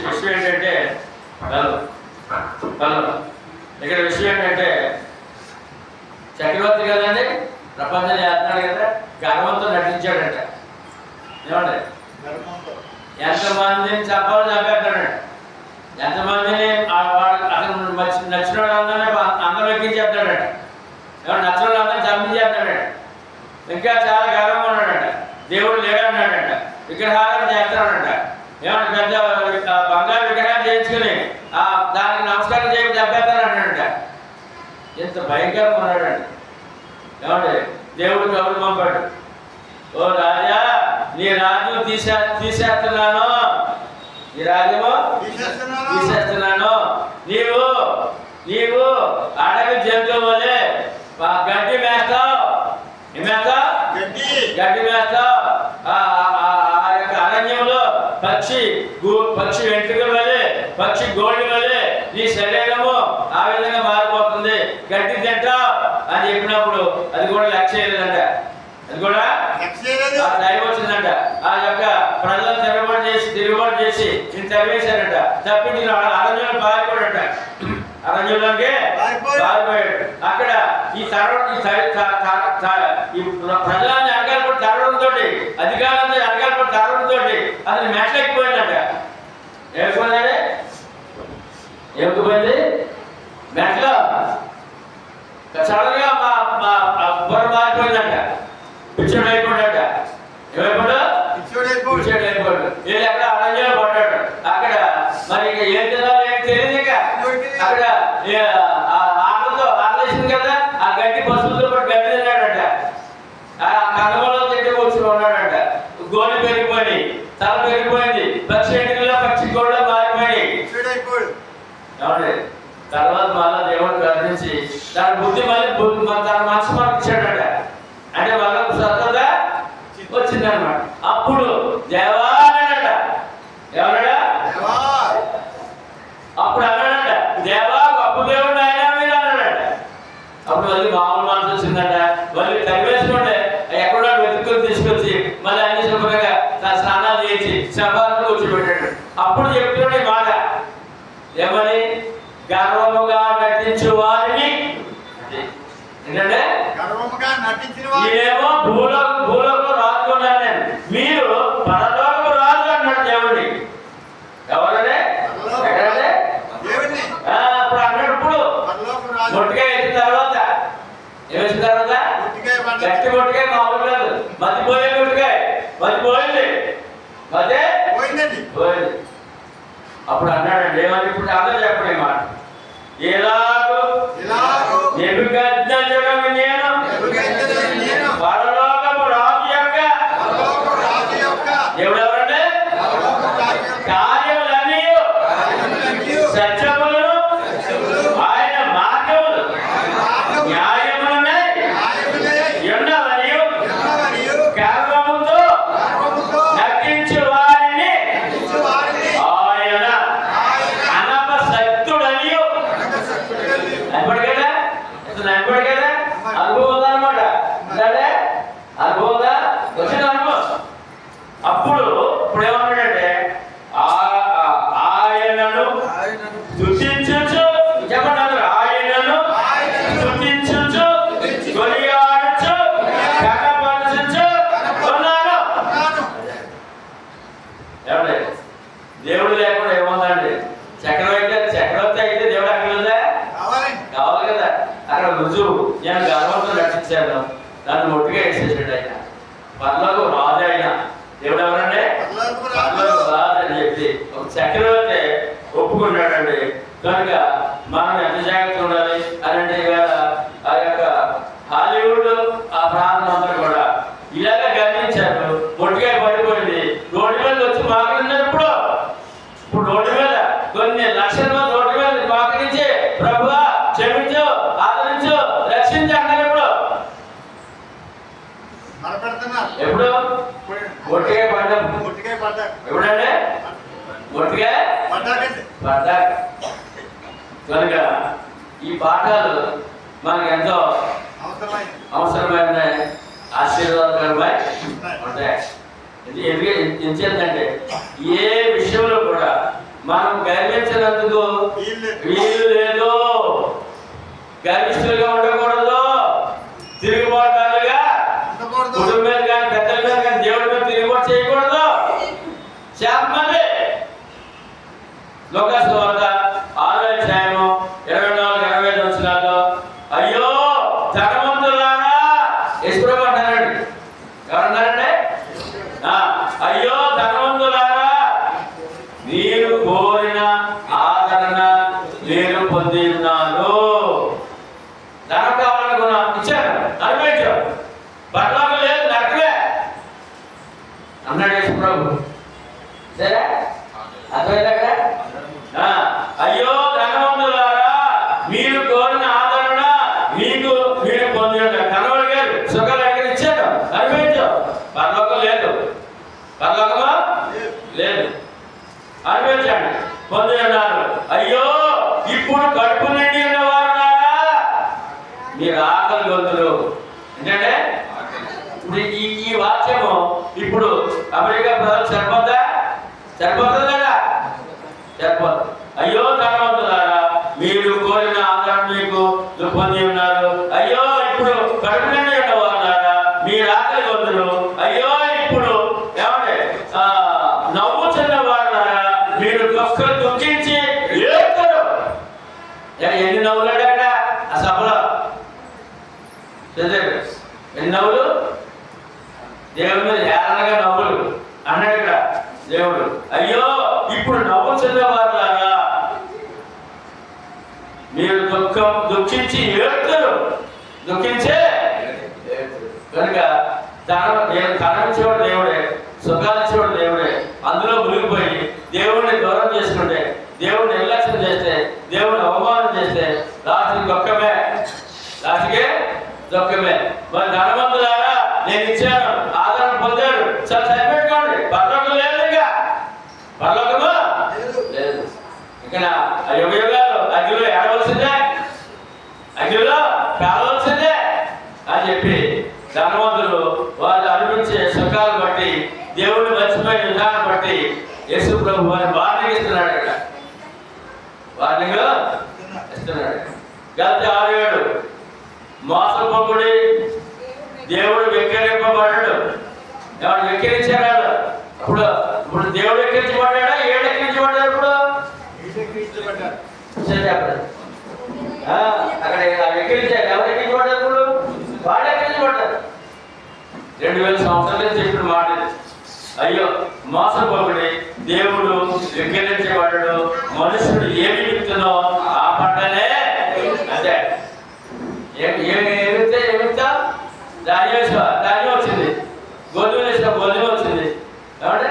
విషయం ఏంటంటే ఇక్కడ విషయం ఏంటంటే చక్రవర్తి కదండి, ప్రపంచం చేస్తున్నాడు కదా, గర్వంతో నటించాడంట. ఏమండి, ఎంతమందిని చెప్పాలో చంపేస్తాడంట, ఎంతమందిని అతను నచ్చిన వాళ్ళందరినీ అందరూ ఎక్కించేస్తాడంట, ఏమన్నా నచ్చిన వాళ్ళందరినీ చంపించేస్తాడంట. ఇంకా చాలా గర్వంగా ఉన్నాడంట, దేవుడు లేడన్నాడంట, విగ్రహాలను చేస్తాడంట. ఏమన్నా పెద్ద బంగారు విగ్రహాలు చేయించుకుని దానికి నమస్కారం చేయడం చంపేస్తానంటాడంట. ఎంత భయంకరంగా ఉన్నాడండి. ఏమండి, దేవుడు కబురు పంపాడు, ఓ రాజా నీ రాజ్యం తీసేస్తున్నాను, నీ రాజ్యము తీసేస్తున్నాను. నీవు అడవి జంతువు వలె గడ్డి మేస్తావు. గడ్డి మేస్తావు. ఆ యొక్క అరణ్యంలో పక్షి వెంట్రుకల వలె, పక్షి గోడి వలె నీ శరీరము ఆ విధంగా మారిపోతుంది, గడ్డి తింటావు అని చెప్పినప్పుడు అది కూడా లక్ష్య చేయలేదంట. అది కూడా టైం వచ్చిందంట. ఆ యొక్క ప్రజలను తిరుగుబాటు చేసి నేను తరివేశాడంట, తప్పించిన అరణ్యంలో పారిపోయాడంట. అరణ్యంలోకి పారిపోయాడు. అక్కడ ఈ ప్రజలాన్ని అడగాలపడి తరవడంతో, అధికారులంతా అడగాలపడి తరవడంతో అతను మెట్లెక్కిపోయిందంట. ఏమిపోయింది మెట్లో సడన్ గా బుర్ర మారిపోయిందంట, పిచ్చోడు అయిపోయాడట. పిచ్చోడు అయిపోయాడు. వీళ్ళు ఎక్కడ అరణ్యంలో పడ్డాడు. అక్కడ మరి ఏం తినాలో ఏం తెలియదు. ఇక అక్కడ ఆకలిసింది కదా, ఆ గడ్డి పశువులతో పాటు గడ్డి తిన్నాడట. ఆ కనుమలో తింటే కూర్చుని ఉన్నాడంట. గోలు పెరిగిపోయి, తల పెరిగిపోయింది, పక్షి ఎంటికల్లో పక్షి గోళ్ళ మారిపోయి. తర్వాత మళ్ళా దేవుడు గర్వించి దాని బుద్ధి మళ్ళీ తన మనసు మనకు ఇచ్చాడట. అంటే వాళ్ళకు స్వతత వచ్చిందనమాట. అప్పుడు దేవా అన్నాడట. ఎవరడా? అప్పుడు అన్నాడట, దేవా గొప్ప దేవుడు ఆయన మీరు అన్నాడట. అప్పుడు మళ్ళీ మామూలు మనసు వచ్చిందట. మళ్ళీ తరివేసుకోండి, ఎక్కడో వెతుక్కొని తీసుకొచ్చి మళ్ళీ అన్ని శుభ్రంగా తన స్నానాలు చేసి శంభాలను కూర్చోబెట్టాడు. అప్పుడు చెప్తున్నాడు ఈ మాట, ఏమని? గర్వముగా నటించు వారిని, ఏంటంటే మీరేమో భూలోకం రాజు ఉన్నాను నేను, మీరు పరలోకపు రాజు అన్నాడు దేవుడిని. ఎవరనే? అప్పుడు అన్నప్పుడు మొట్టికాయ వేసిన తర్వాత ఏమేసిన తర్వాత గట్టి మొట్టికాయ మామూలు కాదు, మతిపోయే మొట్టికాయ, మతిపోయింది, పోయింది. అప్పుడు అన్నాడండి ఏమని? ఇప్పుడు అందరూ చెప్పండి మాట, ఎలాగో నెబుకద్నెజరును నేను పరలోకపు రాజు యొక్క దేవుడు ఎవరంటే కార్యములన్నీ అక్కడ రుజువు. నేను గర్వంతో రక్షించాను, దాన్ని మొట్టిగా వేసేసాడు ఆయన. పర్లోకి రాజు ఆయన. దేవుడు ఎవరండి? పర్లోకి రాజు అని చెప్పి ఒక చక్రవర్తి ఒప్పుకున్నాడండి. కనుక మనం ఎంత జాగ్రత్తగా ఉండాలి అని అంటే ఇవాళ ఆ యొక్క హాలీవుడ్ ఆ ప్రాంతం అంతా కూడా ఇలాగ గమనించారు. మొట్టిగా పడిపోయింది. రోడ్డు మీద వచ్చి మాట్లాడినప్పుడు ఇప్పుడు రోడ్డు మీద కొన్ని లక్షల మంది రోడ్డు మీద మోకరించి ప్రభువా క్షమించు, ఆదరించు, రక్షించు అన్నారు. ఎప్పుడు ఒట్టిగా పడ్డాం. ఎప్పుడంటే ఒట్టిగా పడ్డా. కనుక ఈ పాఠాలు మనకు ఎంతో అవసరమైన ఆశీర్వాదకరమై ఉంటాయి. ఎందుకంటే ఏ విషయంలో కూడా మనం గర్వించినందుకు వీలు లేదు. గర్విష్ఠులుగా ఉండకూడదు. తిరుగుబాటుగా కుటుంబం మీద కానీ పెద్దల మీద కానీ దేవుడి మీద తిరుగుబాటు చేయకూడదు. శాపమంది లోకాసు వార్త 6వ అధ్యాయము 24-25 వచనాల్లో అయ్యో ధనవంతులారా యెషుప్రభు అంటారండి. ఎవరన్నారండి? అయ్యో ధనవంతులారా మీరు కోరిన ఆదరణ మీరు పొంది ఉన్నారు. ధనం కావాలనుకున్నా ఇచ్చారు, అనుభవించారు. పరలోకం లేదు, నరకమే అన్నాడు యేసుప్రభు. సరే అర్థమైందా? అయ్యో ధనవంతులారా మీరు కోరిన ఆదరణ మీరు పొంది ఉన్నారు. కనవడి గారు సుఖాలు ఎక్కడ ఇచ్చారు, అనుభవించారు. పరలోకం లేదు, పరలోకమా లేదు, అనుభవించండి, పొంది ఉన్నారు. అయ్యో ఇప్పుడు కడుపు నిండి ఉన్నవారున్నారా మీరు ఆకలి గొంతులు. ఏంటంటే ఇప్పుడు ఈ వాక్యము ఇప్పుడు అమెరికా ప్రజలు సరిపోతుందా లేదా? సరిపోదు. అయ్యో ధనవంతులారా మీరు కోరిన ఆదరణ మీకు పొంది ఉన్నారు. అయ్యో ఇప్పుడు కడుపు నిండి ఉన్నవారున్నారా మీరు ఆకలి గొంతులు. అయ్యో ఇప్పుడు ఏమంటే నవ్వుతున్న వారున్నారా మీరు దుఃఖించి ఏడుతారు. ఎన్ని నవ్వులాడు అక్కడ ఆ సభలో? ఎన్ని నవ్వులు? దేవుడి మీద ఏళ్ళగా నవ్వులు అన్నాడు ఇక్కడ దేవుడు. అయ్యో ఇప్పుడు నవ్వుతున్న వారులారా మీరు దుఃఖించి ఏడుతారు. దుఃఖించే కనుక కనిపించేవాడు దేవుడే, సుఖాలు ఇచ్చేవాడు దేవుడే. అందులో మునిగిపోయి దేవుడిని దూరం చేసుకుంటే, దేవుడిని నిర్లక్ష్యం చేస్తే, దేవుడిని అవమానం చేస్తే లాస్ట్కి దుఃఖమే. మరి ధనవంతులారా నేను ఇచ్చాను, ఆదరణ పొందాడు, చాలా సరిపెట్టుకోండి. పరలోకం లేదు, ఇంకా పరలోకము లేదు. ఇక్కడ యుగాలు అగ్నిలో ఏడవలసిందే, అగ్నిలో కాలవలసిందే అని చెప్పి ధనవంతులు వాళ్ళు అనిపించే సుఖాలు బట్టి దేవుడిని మర్చిపోయిన విధానం బట్టి యేసుప్రభు వారిని వార్నింగ్ ఇస్తున్నాడు. ఇక్కడ వార్నింగ్ ఇస్తున్నాడు. గత 6-7 మోసపోకుడి, దేవుడు వెక్కిరింపబడ్డాడు. ఎవరు వెక్కిరించాడు? ఇప్పుడు దేవుడు వెక్కిరించబడ్డా, ఏడు ఎక్కిరించబడ్డాడు. ఇప్పుడు అక్కడ వెక్కిరించాడు. ఎవరు ఎక్కించబడ్డారు? ఇప్పుడు వాళ్ళు ఎక్కించబడ్డారు. 2000 సంవత్సరాల నుంచి చెప్పిన మాట ఇది. అయ్యో మోసపోకుడి, దేవుడు వెక్కిరించబడ్డాడు. మనుషుడు ఏమి విత్తునో ఆ పంటనే. అంతే. ఏమిస్తా ధాన్యం వచ్చింది, గోధుమ వేసిన గోధుమ వచ్చింది, ఏమంటే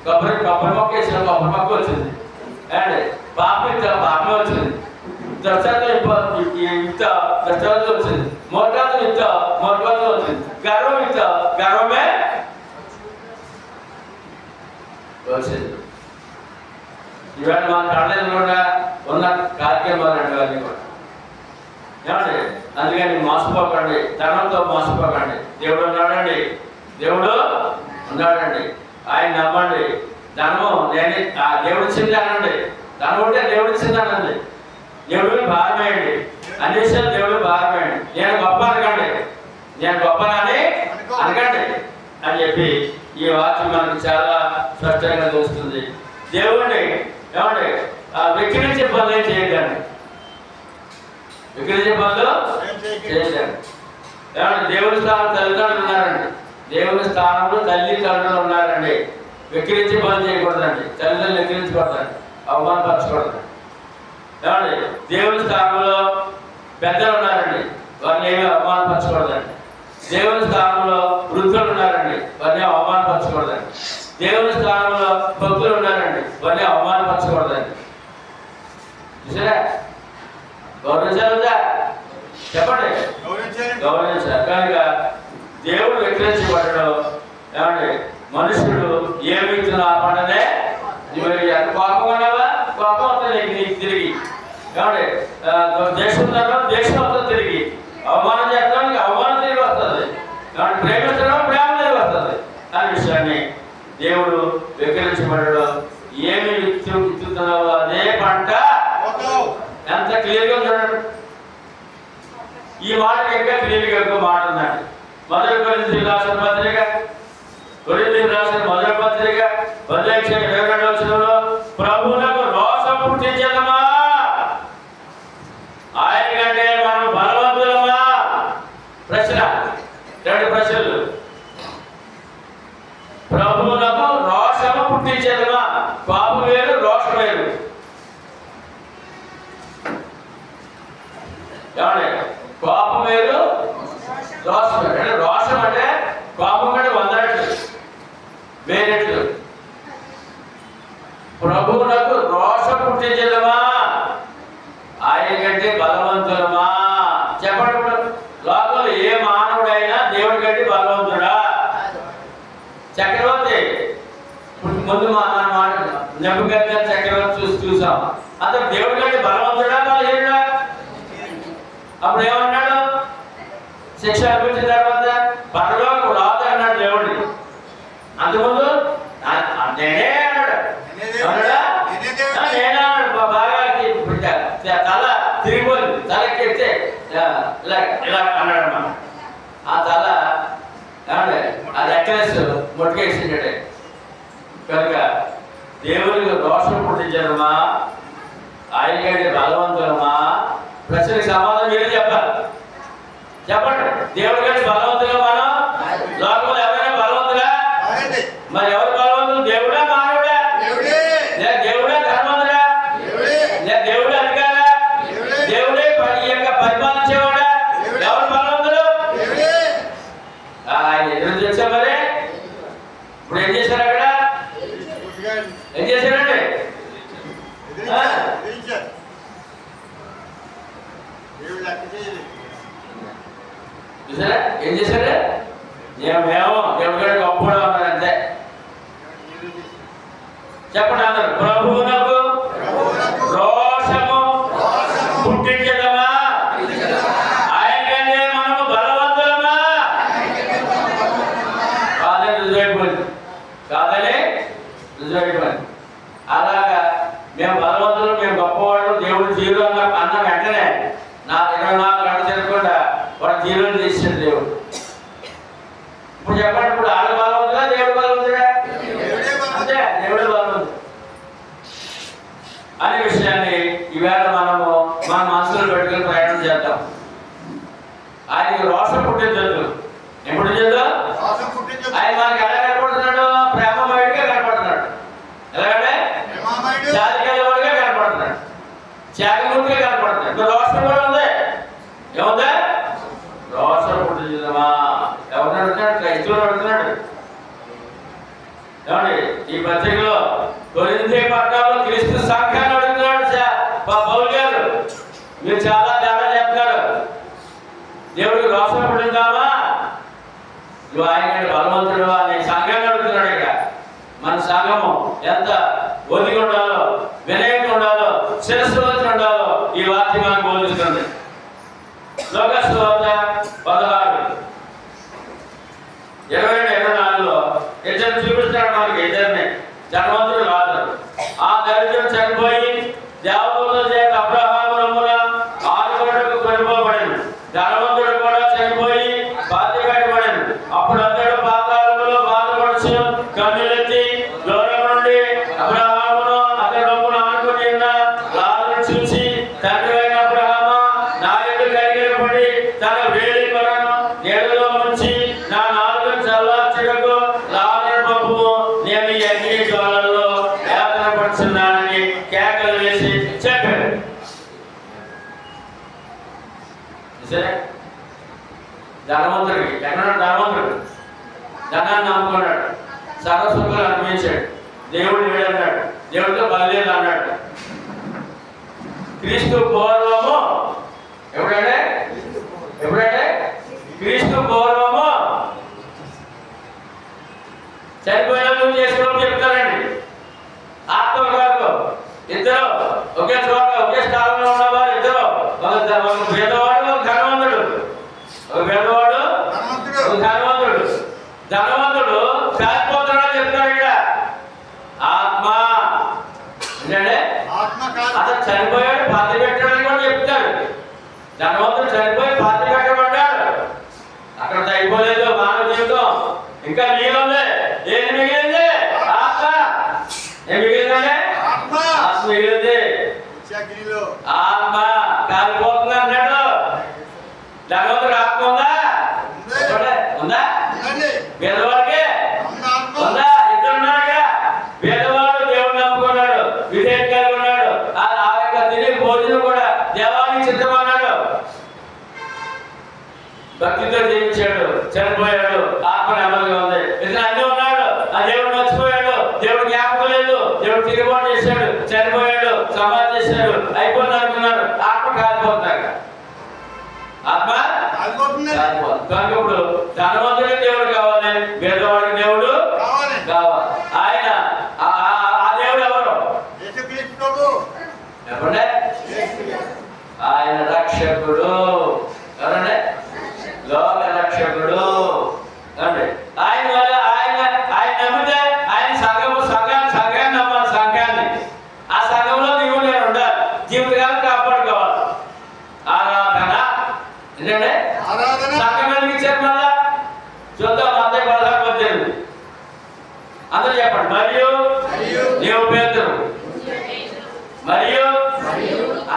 కొబ్బరి మొక్క వేసిన కొబ్బరి మొక్క వచ్చింది, ఏమంటే పాపం పాపం వచ్చింది, దర్శనం వచ్చింది, మోటాతం వచ్చింది, గర్వమే వచ్చింది. ఇవాళ మా కళ్ళలో కూడా ఉన్న కార్యక్రమాలు అంటే అన్నీ కూడా ఏమండి. అందుకని మోసపోకండి, ధనంతో మోసపోకండి. దేవుడు ఉన్నాడండి, ఆయన నమ్మండి. ధనము నేను దేవుడు ఇచ్చింది అనండి. ధనం ఉంటే దేవుడు ఇచ్చింది అనండి. దేవుడికి భారమేయండి, అన్ని విషయాలు దేవుడికి భారమేయండి. నేను గొప్ప అనకండి అని చెప్పి ఈ వాక్యం మనకు చాలా స్పష్టంగా తెలుస్తుంది. దేవుడిని ఏమండి వెక్కిరించే పనులు ఏం చేయకండి. విక్రించే పనులు దేవుని స్థానం తల్లిదండ్రులు ఉన్నారండి. దేవుని స్థానంలో తల్లిదండ్రులు ఉన్నారండి. వెక్కిరించి పని చేయకూడదండి. తల్లిదండ్రులు వెక్కిరించకూడదండి, అవమానపరచకూడదండి. ఏమండి దేవుని స్థానంలో పెద్దలు ఉన్నారండి, వారిని ఏమీ అవమానపరచకూడదండి. దేవుని స్థానంలో వృద్ధులు ఉన్నారండి, వారిని అవమానపరచకూడదండి. దేవుని స్థానంలో భక్తులు ఉన్నారండి, వారిని అవమానపరచకూడదండి. చూసారా? గౌరవించాలిదా? చెప్పండి. గౌరవించాలి. కనుక దేవుడు వెక్కిరించబడడం ఏమండి మనుషుడు ఏ వ్యక్తిని ఆపడనే కోపం ఉన్నావా, కోపం అవుతుంది నీకు తిరిగి. ఏమండి దేశం దేశం అవుతుంది తిరిగి. అవమానం చేస్తానికి అవమానం తిరిగి వస్తుంది. కాబట్టి ప్రేమించడం ప్రేమ తిరిగి వస్తుంది. అనే విషయాన్ని దేవుడు వెక్కిరించబడడం. ఏమి విత్తుతున్నావో అదే పంట. ఎంత క్లియర్గా చూడండి. ఈ మాట ఇంకా క్లియర్గా ఇంకో మాట ఉందండి. మొదటి కొరింథీయులకు రాసిన పత్రిక, కొరింథీయులకు రాసిన మొదటి పత్రిక 12:22 ప్రభువునకు రోషం పుట్టించదమా, ఆయన కంటే మనం బలవంతులమా? ప్రశ్న, రెండు ప్రశ్నలు. ప్రభువునకు రోషము పుట్టించదమా? పాపం వేరు, రోషం వేరు. ఏమండి కోపం వేరు, రోషం వేరు. అంటే రోషం అంటే కోపం కంటే 100 రెట్లు వేరెట్లు. ప్రభువునకు రోషం పుట్టించదమా, ఆయన కంటే బలవంతులమా? చెప్పండి. ఇప్పుడు లోకంలో ఏ మానవుడైనా దేవుడి కంటే బలవంతుడా? చక్రవర్తి ముందు మన మాట నెబుకద్నెజర్ చక్రవర్తి చూసాం. అతను దేవుడి కంటే బలవంతుడా బలహీనుడా? అప్పుడు ఏమన్నాడు? శిక్ష అనిపించిన తర్వాత పరలోకం రాదు అన్నాడు దేవుడిని. అంతకుముందు నేనే అన్నాడు. నేనే అన్నాడు. బాగా తల తిరిగిపోయింది. తలకెత్తే ఇలా ఇలా అన్నాడు అన్నమాట. ఆ తల ఏమంటే అది ఎక్కలేసి మొట్టుకేసిండే. కనుక దేవునికి రోషం పుట్టించడమా, ఆయన కంటే బలవంతులమా? ప్రశ్నకి సమాధానం మీరు చెప్పాలి. చెప్పండి. దేవుడి కంటే బలవంతుగా మనం? లోకంలో ఎవరైనా బలవంతుగా? మరి ఎవరు బలవంతులు? దేవుడా మానవుడా? దేవుడా ధర్మంతుడా? దేవుడే అధికారా? దేవుడే ఈ యొక్క పరిపాలించేవాడా? ఎవరు బలవంతులు? ఆయన ఎదురు చేసా. మరి ఇప్పుడు ఏం చేశారు? అక్కడ ఏం చేశారండి? చూసారా ఏం చేశారు? మేము దేవుడి గొప్పగా ఉన్నారు అంతే. చెప్పండి అందరు. ప్రభువునకు రోషము పుట్టించదమా, ఆయన కంటే మనము బలవంతులమా? కాదని రుజువైపోయింది. కాదని రుజువైపోయింది. అలాగా మేము బలవంతులు, మేము గొప్పవాళ్ళు, దేవుడు జీరో అన్న వెంటనే నా 24 గంటలు తిరగకుండా వాడు జీరోలు తీసాడు దేవుడు. ఇప్పుడు చెప్పండి. ఇప్పుడు ఆడ బలవంతుడా, దేవుడు బలవంతుడా? అంతే, దేవుడు బలవంతుడు అనే విషయాన్ని ఈవేళ మనము మన మనసులో పెట్టుకుని ప్రయాణం చేద్దాం. ఆయనకి రోషం పుట్టించద్దు. ఎప్పుడు చేద్దాం? ఆయన మనకి ఎలా కనపడుతున్నాడు? ప్రేమమయుడిగా కనపడుతున్నాడు. ఎలాగంటే చాలికలవాడిగా కనపడుతున్నాడు, త్యాగమూర్తిగా కనపడుతున్నాడు. రోషం కూడా ఉంది. ఏముందా? రోషం పుట్టించదమా? ఎవరిని అడుగుతున్నాడు? క్రైస్తవులు అడుగుతున్నాడు. ఏమండి ఈ పత్రికలో కొరింథీ పట్టణంలో క్రీస్తు సంఘాన్ని అడుగుతున్నాడు పౌలు గారు. మీరు చాలా తేడా చెప్తారు. దేవుడికి రోషం పుట్టిందామా, నువ్వు ఆయన బలవంతుడు అనే సంఘాన్ని అడుగుతున్నాడు. ఇక్కడ మన సంఘము ఎంత ఒదిగి ఉండాలో, వినయంగా ఉండాలో, శిరస్సు వచ్చి ఉండాలో ఈ వాక్యం మనకు బోధిస్తుంది. లోకాసు వార్త 16:22-24 ఇద్దరు చూపిస్తున్నాడు మనకి. ఇద్దరిని ధనవంతుడు కాదు. ఆ దరిద్రుడు చనిపోయి దేవదూతల చేత అబ్రహాము రొమ్మున ఆనుకొనుటకు కొనిపోబడెను. ధనవంతుడు కూడా చనిపోయి పాతిపెట్టబడెను. అప్పుడు అతడు పాతాళములో బాధపడుచు కన్నులెత్తి దూరం నుండి అబ్రహామును అతని రొమ్మున ఆనుకొని ఉన్న లాజరును చూసి, తండ్రి అయిన అబ్రహామా, నా యందు కనికరపడి తన వేలి కొనను కేకలు వేసి చెప్పాడు. సరే, ధనవంతుడికి ఎక్కడున్నాడు? ధనవంతుడు ధనాన్ని నమ్ముకున్నాడు, సర్వసుఖాలు అనుభవించాడు. దేవుడు వీడన్నాడు, దేవుడితో బయలుదేరి అన్నాడు. క్రీస్తు పూర్వము ఎప్పుడంటే క్రీస్తు పూర్వము చనిపోయిన నువ్వు చేసుకోవడం చెప్తారండి. ఆత్మకాలు ఇద్దరు ఒకే చోట ఒకే స్థానంలో ఉన్నవారు ఇద్దరు, ఒక పేదవాడు ఒక ధనవంతుడు, ఒక పేదవాడు ఒక ధనవంతుడు. ధనవంతుడు కాలిపోతాడని చెప్తాడు ఇక్కడ. ఆత్మ ఏంటంటే అతను చనిపోయాడు, పాతి పెట్టాడని కూడా చెప్తాడు. ధనవంతుడు చనిపోయి పాతి పెట్టబడ్డాడు. అక్కడ అయిపోలేదు మానవ జీవితం, ఇంకా మిగిలింది. ఏది మిగిలింది? ఆత్మ. ఏం మిగిలిందంటే ఆత్మ మిగిలింది. ఆత్మ కాలిపోతుంది అన్నాడు. ధనవంతుడు ఆత్మ ఉందా? ఉందా? పేదవాడికి ఉందా? ఇద్దరు ఉన్నాడు. పేదవాడు దేవుడు నమ్ముకున్నాడు, విధేయతగా ఉన్నాడు. ఆ యొక్క తినే భోజనం కూడా దేవానికి సిద్ధమన్నాడు. భక్తితో జీవించాడు, చనిపోయాడు, ఆత్మ నెమ్మదిగా ఉంది. ఇతను అన్నీ ఉన్నాడు, ఆ దేవుడు మర్చిపోయాడు, దేవుడు జ్ఞాపకం లేదు, దేవుడు తిరుగుబాటు చేశాడు, చనిపోయాడు, సమాధి చేశాడు, అయిపోయింది అనుకున్నాడు. ఆత్మ కాలిపోతున్నాడు. ఆత్మ కాలిపోతుంది. ఇప్పుడు ధనవంతుడికి దేవుడు కావాలి, పేదవాడికి దేవుడు కావాలి. ఆయన ఆ దేవుడు ఎవరు? చెప్పండి. ఆయన రక్షకుడు. ఎవరండి? లోక రక్షకుడు అండి. ఆయన వల్ల ఆయన నమ్మితే ఆయన సంఘాన్ని నమ్మాలి. సంఘాన్ని, ఆ సంఘంలో నీవు నేను ఉండాలి, జీవితకాలం కాపాడుకోవాలి. ఆరాధన ఏంటంటే సంఘం ఎందుకు ఇచ్చారు? మళ్ళా చూద్దాం. మత్తయి 16:18 అందరూ చెప్పండి. మరియు నీవు పేతురు, మరియు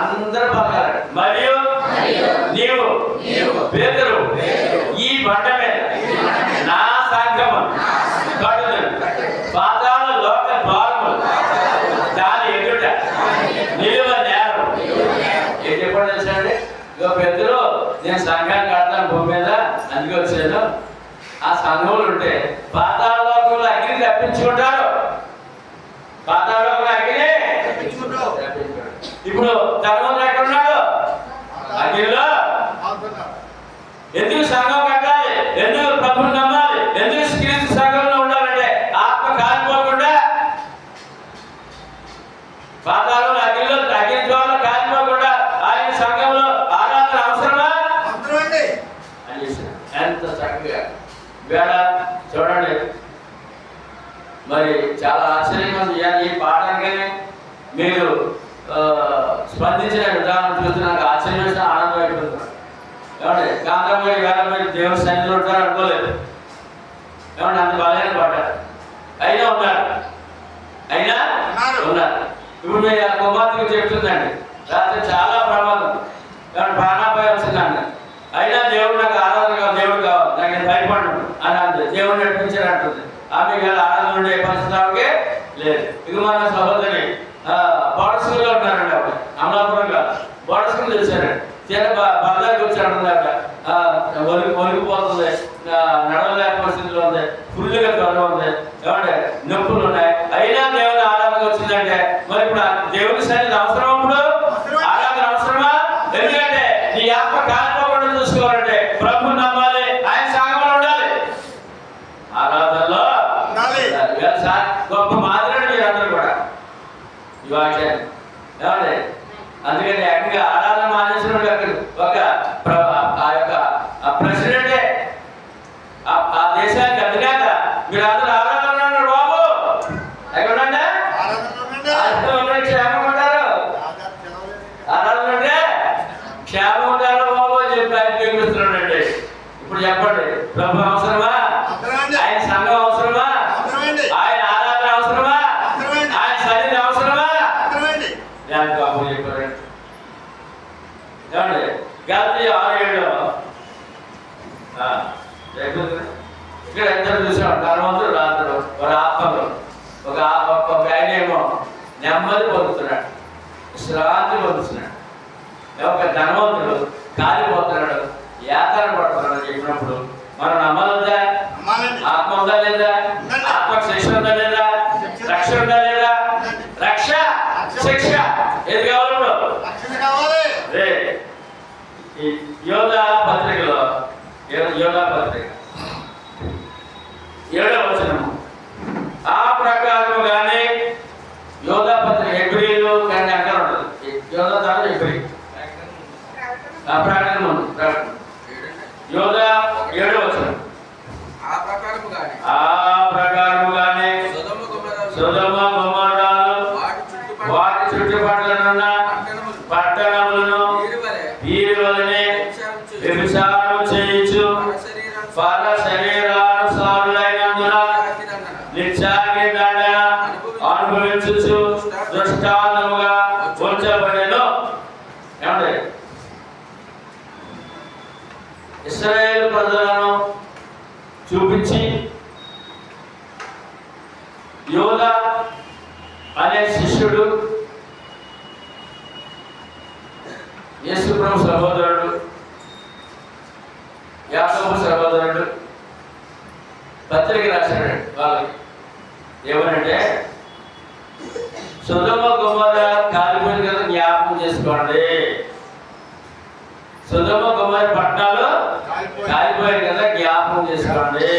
అందరూ పలకాలి. మరియు నీవు పేతురు, ఈ బండ మీద నా సంఘము కట్టుదును, పాతాళ లోక ద్వారములు దాని ఎదుట నిలువ నేరం. ఏం చెప్పండి తెలుసా అండి? ఇగో పేతురు, నేను సంఘాన్ని కడతాను భూమి మీద, అందుకే వచ్చాను. ఆ సంఘములు ఉంటే పాతాళ లోకంలో అగ్ని తప్పించుకుంటారు. పాతాళ లోకంలో అగ్ని తప్పించుకుంటారు. ఇప్పుడు ధర్మంలో ఎక్కడున్నాడు? అగ్నిలో. ఎందుకు సంఘం కట్టాలి? ఎందుకు ప్రభుని నమ్మాలి? ఎందుకు క్రీస్తు సంఘంలో ఉండాలంటే ఆత్మ కాలిపోకుండా, పాతాళంలో అగ్ని ద్వారా కాలిపోకుండా ఆయన సంఘంలో ఆరాధన అవసరమా? ఎంత చక్కగా వేళ చూడండి. మరి చాలా ఆశ్చర్యంగా ఉంది. ఈ పాఠంగానే మీరు స్పందించిన విధానం చూస్తే నాకు ఆశ్చర్యం వేసిన ఆనందం అయిపోతున్నాను. ఏమంటే కాంతమూరి వేళ దేవుడి సన్నిధిలో ఉంటారు అనుకోలేదు. ఏమంటే అంత బలహీన పడ్డారు, అయినా ఉన్నారు. ఇప్పుడు మీరు ఆ కుమార్తెకు చెప్తుందండి, రాత్రి చాలా ప్రమాదం, ఏమంటే ప్రాణాపాయం వచ్చిందండి. అయినా దేవుడు నాకు ఆరాధన కావాలి, దేవుడు కావాలి, నాకు నేను భయపడను అని అంటుంది. దేవుడు నడిపించారు అంటుంది. ఆమె ఆరాధన ఉండే పరిస్థితి లేదు. ఇక మన సహోదరి బోర్డర్ స్కూల్లో ఉన్నారండి. ఆవిడ అమలాపురం కాదు, బోర్డర్ స్కూల్ తెలిసారండి. తీర బజార్కి వచ్చి అంటుంది. ఆవిడ ఒలిగిపోతుంది, నడవలేక పరిస్థితిలో ఉంది, ఫుల్గా త్వరగా ఉంది, ఏమంటే నొప్పులు ఉన్నాయి. అయినా దేవుని ఆరాధన వచ్చిందంటే మరి ఇప్పుడు దేవుని సన్నిధి అవసరం. ఇప్పుడు ఆరాధన అవసరమా? ఎందుకంటే నీ ఆత్మ కాలిపోకుండా చూసుకోవాలంటే ప్రభు నమ్మాలి, ఆయన సాగమని ఉండాలి, ఆరాధనలో గొప్ప మాదిరి మీరు అందరూ కూడా ఈ వాక్యాన్ని. ఏమంటే అందుకని అక్కడ ఆరాధన మానేసినప్పుడు అక్కడ ఒక ఆ యొక్క ప్రెసిడెంటే ఆ దేశానికి అందుకాక మీరు అందరూ ఆరాధన అన్నాడు. బాబు ఎక్కడంటే క్షేమం ఉంటారు, ఆరాధన అంటే క్షేమం ఉంటారు బాబు అని చెప్పి ఆయన చూపిస్తున్నాడండి. ఇప్పుడు చెప్పండి, ప్రభు అవసరమా? ఆయన సంఘం అవసరమా? ఆయన ఆరాధన అవసరమా? ఆయన సన్నిధి అవసరమా? దానికి బాబు చెప్పారండి. ఏమండి గలతీ 6:7 ఇక్కడ ఎందరూ చూసాం. ధనవంతుడు రాత్రుడు ఒక ఆత్మలో ఒక ఆయన ఏమో నెమ్మది పొందుతున్నాడు, కూర్చున్నాడు. ఒక ధనవంతుడు కాలిపోతున్నాడు, యాతన పడుతున్నాడు చెప్పినప్పుడు మనం నమ్మాలందా? ఆత్మ ఉందా లేదా? ఆత్మకు శిక్ష ఉందా లేదా? రక్షణ ఉందా లేదా? రక్ష శిక్ష ఏది కావాలి? అదే ఈ యోధా పత్రికలో యోధా పత్రిక 7వ వచనము, ఆ ప్రకారముగానే యోధా పత్రిక హెబ్రీలు కానీ అక్కడ ఉంటుంది. యోధా తర్వాత హెబ్రీ ప్రకటన ముందు యోధా 7వ వచనం, ఆ ప్రకారముగానే సొదొమ గొమొర్రాలు వాటి చుట్టుపక్కలనున్న పట్టణములను వీరి వలనే వ్యభిచారం చేయించు పర శరీరానుసారులైనందున నిత్యాగ్ని దండన అనుభవించుచు దృష్టాంతముగా ఉంచబడెను. ఏమండి? ఇశ్రాయేలు ప్రజలను చూపించి యోధా అనే శిష్యుడు యేసుప్రభు సహోదరుడు, యాకోబు సహోదరుడు పత్రిక రాశాడు వాళ్ళకి. ఏమనంటే సొదొమ గొమొర్రా కాలిపోయింది కదా, జ్ఞాపకం చేసుకోండి. సొదొమ గొమొర్రా పట్టణాలు కాలిపోయాయి కదా, జ్ఞాపకం చేసుకోండి.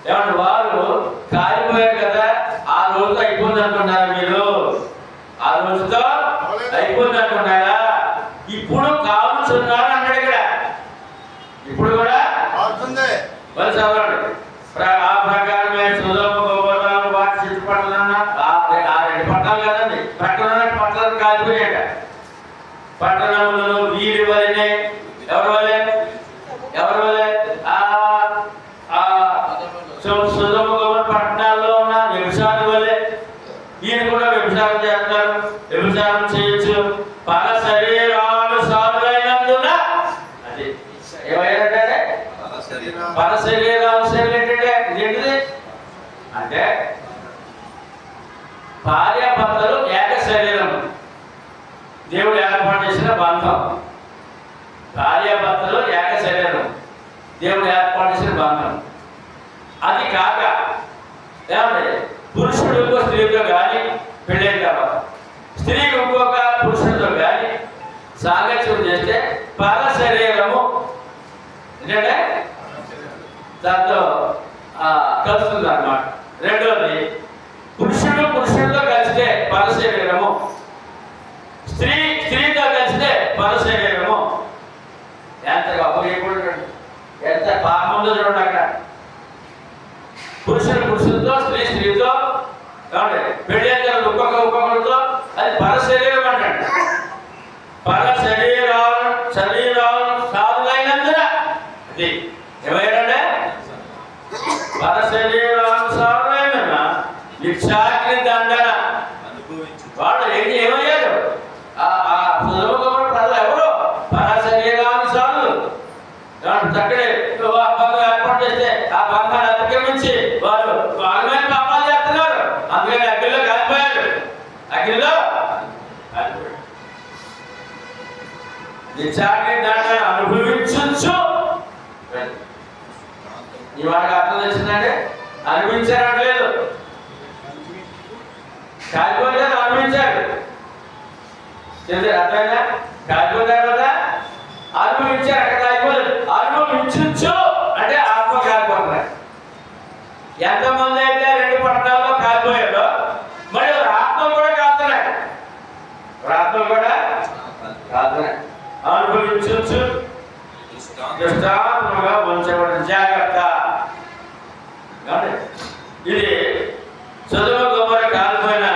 ఏమంటే వారు కాలిపోయారు కదా, ఆ రోజుతో అయిపోయింది అనుకున్నారా మీరు? ఆ రోజుతో అయిపోయింది అనుకున్నారా? ఇప్పుడు కావుచున్నారు అన్నాడు ఇక్కడ. ఇప్పుడు కూడా మరి చదవండి. ఆ ప్రకారమే సొదొమ గొమొర్రా వాటి చుట్టుపక్కల ఆ 2 పట్టణాలు కదండి, పట్టణాలు కాలిపోయాక పట్టణములను వీరి వలనే ఎవరి వలే సొదొమ గొమొర్రా పట్టణాల్లో ఉన్న వ్యభిచారం వలె ఈయన కూడా వ్యభిచారం చేస్తారు. వ్యభిచారం చేయొచ్చు పర శరీరానుసారులైనందున. అది ఏమైనట్టే పర శరీరానుసారులు ఏంటిది అంటే భార్యాభర్తలు ఏక శరీరం, దేవుడు ఏర్పాటు చేసిన బంధం. భార్యాభర్తలు ఏక శరీరం, దేవుడు ఏర్పాటు చేసిన బంధం. అది కాక ఏమంటే పురుషుడు ఇంకో స్త్రీతో కానీ పెళ్ళైన తర్వాత స్త్రీ ఇంకొక పురుషుడితో కానీ సాంగత్యం చేస్తే పర శరీరము ఏంటంటే దాంతో కలుస్తుంది అన్నమాట. రెండోది పురుషుడితో కలిస్తే పర శరీరము, స్త్రీతో కలిస్తే పర శరీరము. ఎంత అప్పుడు ఎంత పాపంలో చూడండి అక్కడ. పురుషుడితో స్త్రీతో కాబట్టి పెళ్ళైన ఒక్కొక్కరితో అది పర శరీరం అంటాడు. పర శరీరాలు సాధులైనందున అది ఏమైనా పర శరీరానుసారులైన నిత్యాగ్ని దండన వాళ్ళు ఏమయ్యారు? సొదొమ గొమొర్రా ప్రజలు ఎవరు? పర శరీరానుసారులు. చక్కడే ఏర్పాటు చేస్తే ఆ బంధాన్ని అతిక్రమించి వారు వాళ్ళమైన పాపాలు చేస్తున్నారు. అందుకని అగ్నిలో కాలిపోయారు. నిత్యాగ్ని దండన అనుభవించు. ఈ వాడికి అర్థం వచ్చిందంటే అనుభవించారట్లేదు, కాలిపోలేదు, అనుభవించారు. అర్థమైనా? కాలిపోతారు కదా, అనుభవించారు. అక్కడ కాలిపోలేదు, అనుభవించు అంటే ఆత్మ కాలిపోతున్నారు. ఎంతమంది అయితే 2 పట్టణాల్లో కాలిపోయారో మరి ఆత్మలు కూడా కాలుతున్నాయి. అనుభవించు దృష్టాంతముగా ఉంచబడిన జాగ్రత్త. ఇది సొదొమ గొమొర్రా కాలిపోయిన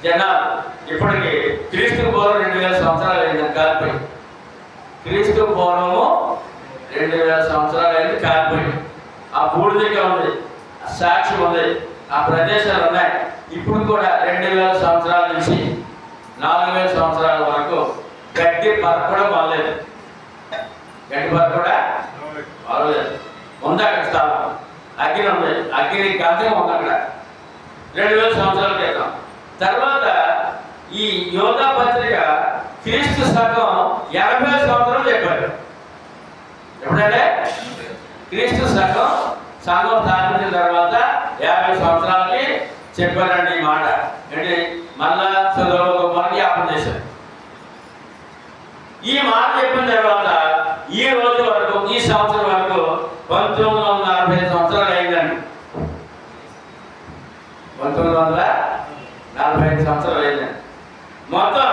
జనాలు ఇప్పటికి క్రీస్తు పూర్వం 2000 సంవత్సరాలు అయింది కాలిపోయి. క్రీస్తు పూర్వము 2000 సంవత్సరాలు అయింది కాలిపోయి. ఆ బూడిదగా ఉంది, సాక్షి ఉంది, ఆ ప్రదేశాలు ఉన్నాయి. ఇప్పుడు కూడా 2000 సంవత్సరాల నుంచి 4000 సంవత్సరాల వరకు గడ్డి పరక కూడా మొదలేదు. గడ్డి పరక కూడా మొదలేదు. ఉంది అక్కడ స్థలం, అగ్ని ఉంది, అగ్ని గంధం ఉంది అక్కడ 2000 సంవత్సరాల క్రితం. తర్వాత ఈ యోధా పత్రిక క్రీస్తు శకం 80 సంవత్సరాలు చెప్పాడు. ఎప్పుడంటే క్రీస్తు శకం సంఘం స్థాపించిన తర్వాత 50 సంవత్సరాలకి చెప్పారండి ఈ మాట. ఏంటి మళ్ళా మనకి జ్ఞాపకం చేశారు. ఈ మాట చెప్పిన తర్వాత ఈ రోజు వరకు ఈ సంవత్సరం వరకు 1945 సంవత్సరాలు అయిందండి. 1945 సంవత్సరాలు అయిందండి. మొత్తం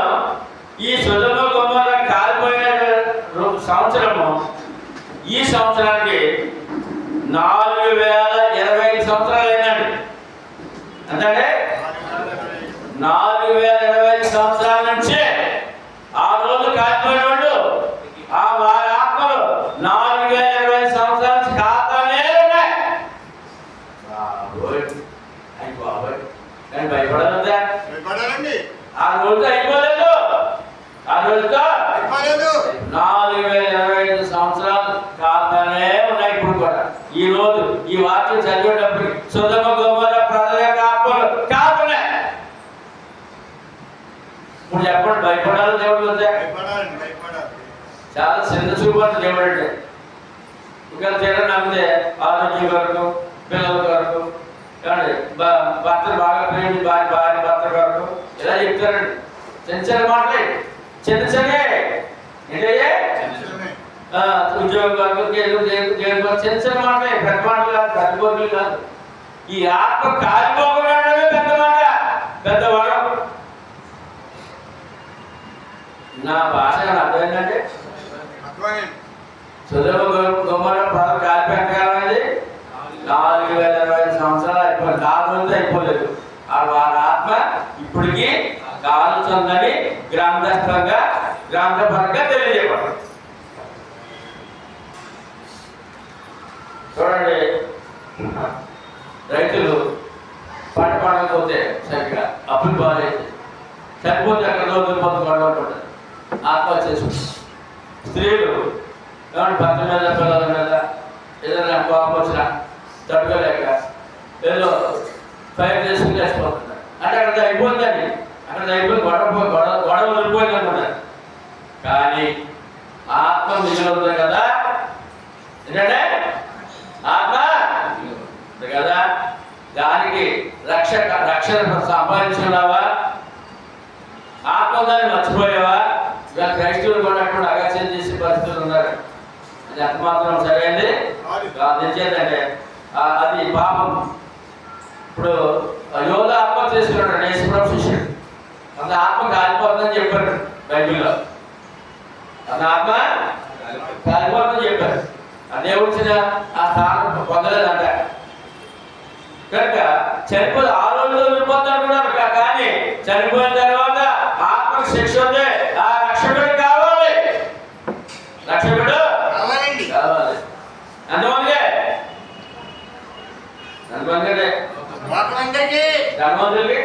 ఈ సొదొమ గొమొర్రా కాలిపోయిన సంవత్సరము ఈ సంవత్సరానికి 4025 సంవత్సరాలు అయిందండి. అంటే 4025 సంవత్సరాల నుంచి ఆ రోజు కాలిపోయిన వాళ్ళు ఆ వారి ఆత్మలు 4025 సంవత్సరాల నుంచి కాతానే ఉన్నాయి. కానీ భయపడదా? ఆ రోజు అయిపోలేదు. ఆ రోజుతో 4025 సంవత్సరాలు కాతానే ఉన్నాయి. ఇప్పుడు కూడా ఈ రోజు ఈ వాక్యం చదివేటప్పుడు సొదొమ గొమొర్రా ప్రజల యొక్క ఆత్మలు కాతున్నాయి. ఇప్పుడు చెప్పండి, భయపడాలి దేవుడు వద్దా? చాలా చిన్న చూపు అంటే దేవుడు అంటే ఇంకా తీరా నమ్మితే ఆరోగ్యం వరకు పిల్లల వరకు ఏమండి భర్తలు బాగా ప్రేమి భార్య భర్త వరకు ఇలా చెప్తారండి. చిన్న చిన్న మాటలే, చిన్న చిన్నే ఏంటయ్యే ఉద్యోగం వరకు చిన్న చిన్న మాటలే, పెద్ద మాటలు కాదు, పెద్ద గోపులు కాదు. ఈ ఆత్మ కాలిపోకుండా పెద్ద మాట, పెద్ద వరం. నా భాష అర్థమైందంటే సొదొమ గొమొర్రా ప్రజలు కాలిపోయినది 4025 సంవత్సరాలు అయిపోయింది. కాలంతో అయిపోలేదు. వారి ఆత్మ ఇప్పటికీ కాలుతుందని గ్రంథపరంగా తెలియజేయబడదు. చూడండి, రైతులు పంట పండకపోతే సరిగ్గా అప్పులు బాగాలేదు, చనిపోతే అక్కడ రోజులు మొత్తం గొడవ పడ్డారు, ఆత్మహత్య చేసుకుంటారు. స్త్రీలు భర్త మీద పిల్లల మీద ఏదైనా కోపం వచ్చినా తట్టుకోలేక ఏదో ఫైర్ చేసుకుని చచ్చిపోతున్నారు. అంటే అక్కడ అయిపోతుందండి, అక్కడ అయిపోయి గొడవ వదిలిపోయింది అనుకుంటారు. కానీ ఆత్మ మిగిలి కదా, ఏంటంటే ఆత్మ కదా, దానికి రక్షణ సంపాదించుకున్నావా? ఆత్మదాన్ని మర్చిపోయావా? ఇవాళ క్రైస్తవులు కూడా అక్కడ అగత్యం చేసే పరిస్థితులు ఉన్నారు. అది ఎంత మాత్రం సరైనది నిశ్చేదంటే అది పాపం. ఇప్పుడు యోధ ఆత్మ చేసుకున్నాడు యేసుప్రభు శిష్యుడు. అంత ఆత్మ కాలిపోతుందని చెప్పారు బైబిల్లో. అంత ఆత్మ కాలిపోతుందని చెప్పారు. ఆ దేవుడిచ్చిన ఆ స్థానం పొందలేదంట. కనుక చనిపోయి ఆ రోజులో వెళ్ళిపోతాడు అనుకున్నారు. కానీ చనిపోయిన తర్వాత ఆత్మకు శిక్ష ఉంది. ఆ రక్షకుడు కావాలి, రక్షకుడు కావాలి. అంతమందికే ధనవంతులకి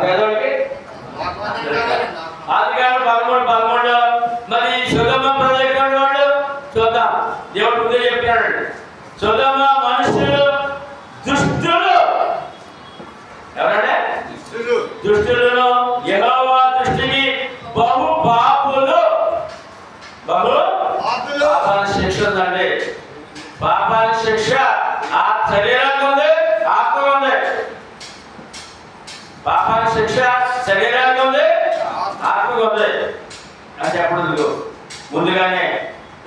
పేదోడికి ఆదికాండం 13:13 మరి సొదొమ ప్రజలు వాడు చూద్దాం. దేవుడు ముందే చెప్పాడు, సొదొమ మనుషులు దుష్టులు. ఎవరంటే దుష్టులను యెహోవా దృష్టికి బహు పాపులు. పాపానికి శిక్ష ఉందండి. పాపానికి శిక్ష ఆ శరీరానికి ఉంది, ఆత్మ ఉంది. పాపానికి శిక్ష శరీరానికి ఉంది, ఆత్మకు ఉంది అని చెప్పడం ముందుగానే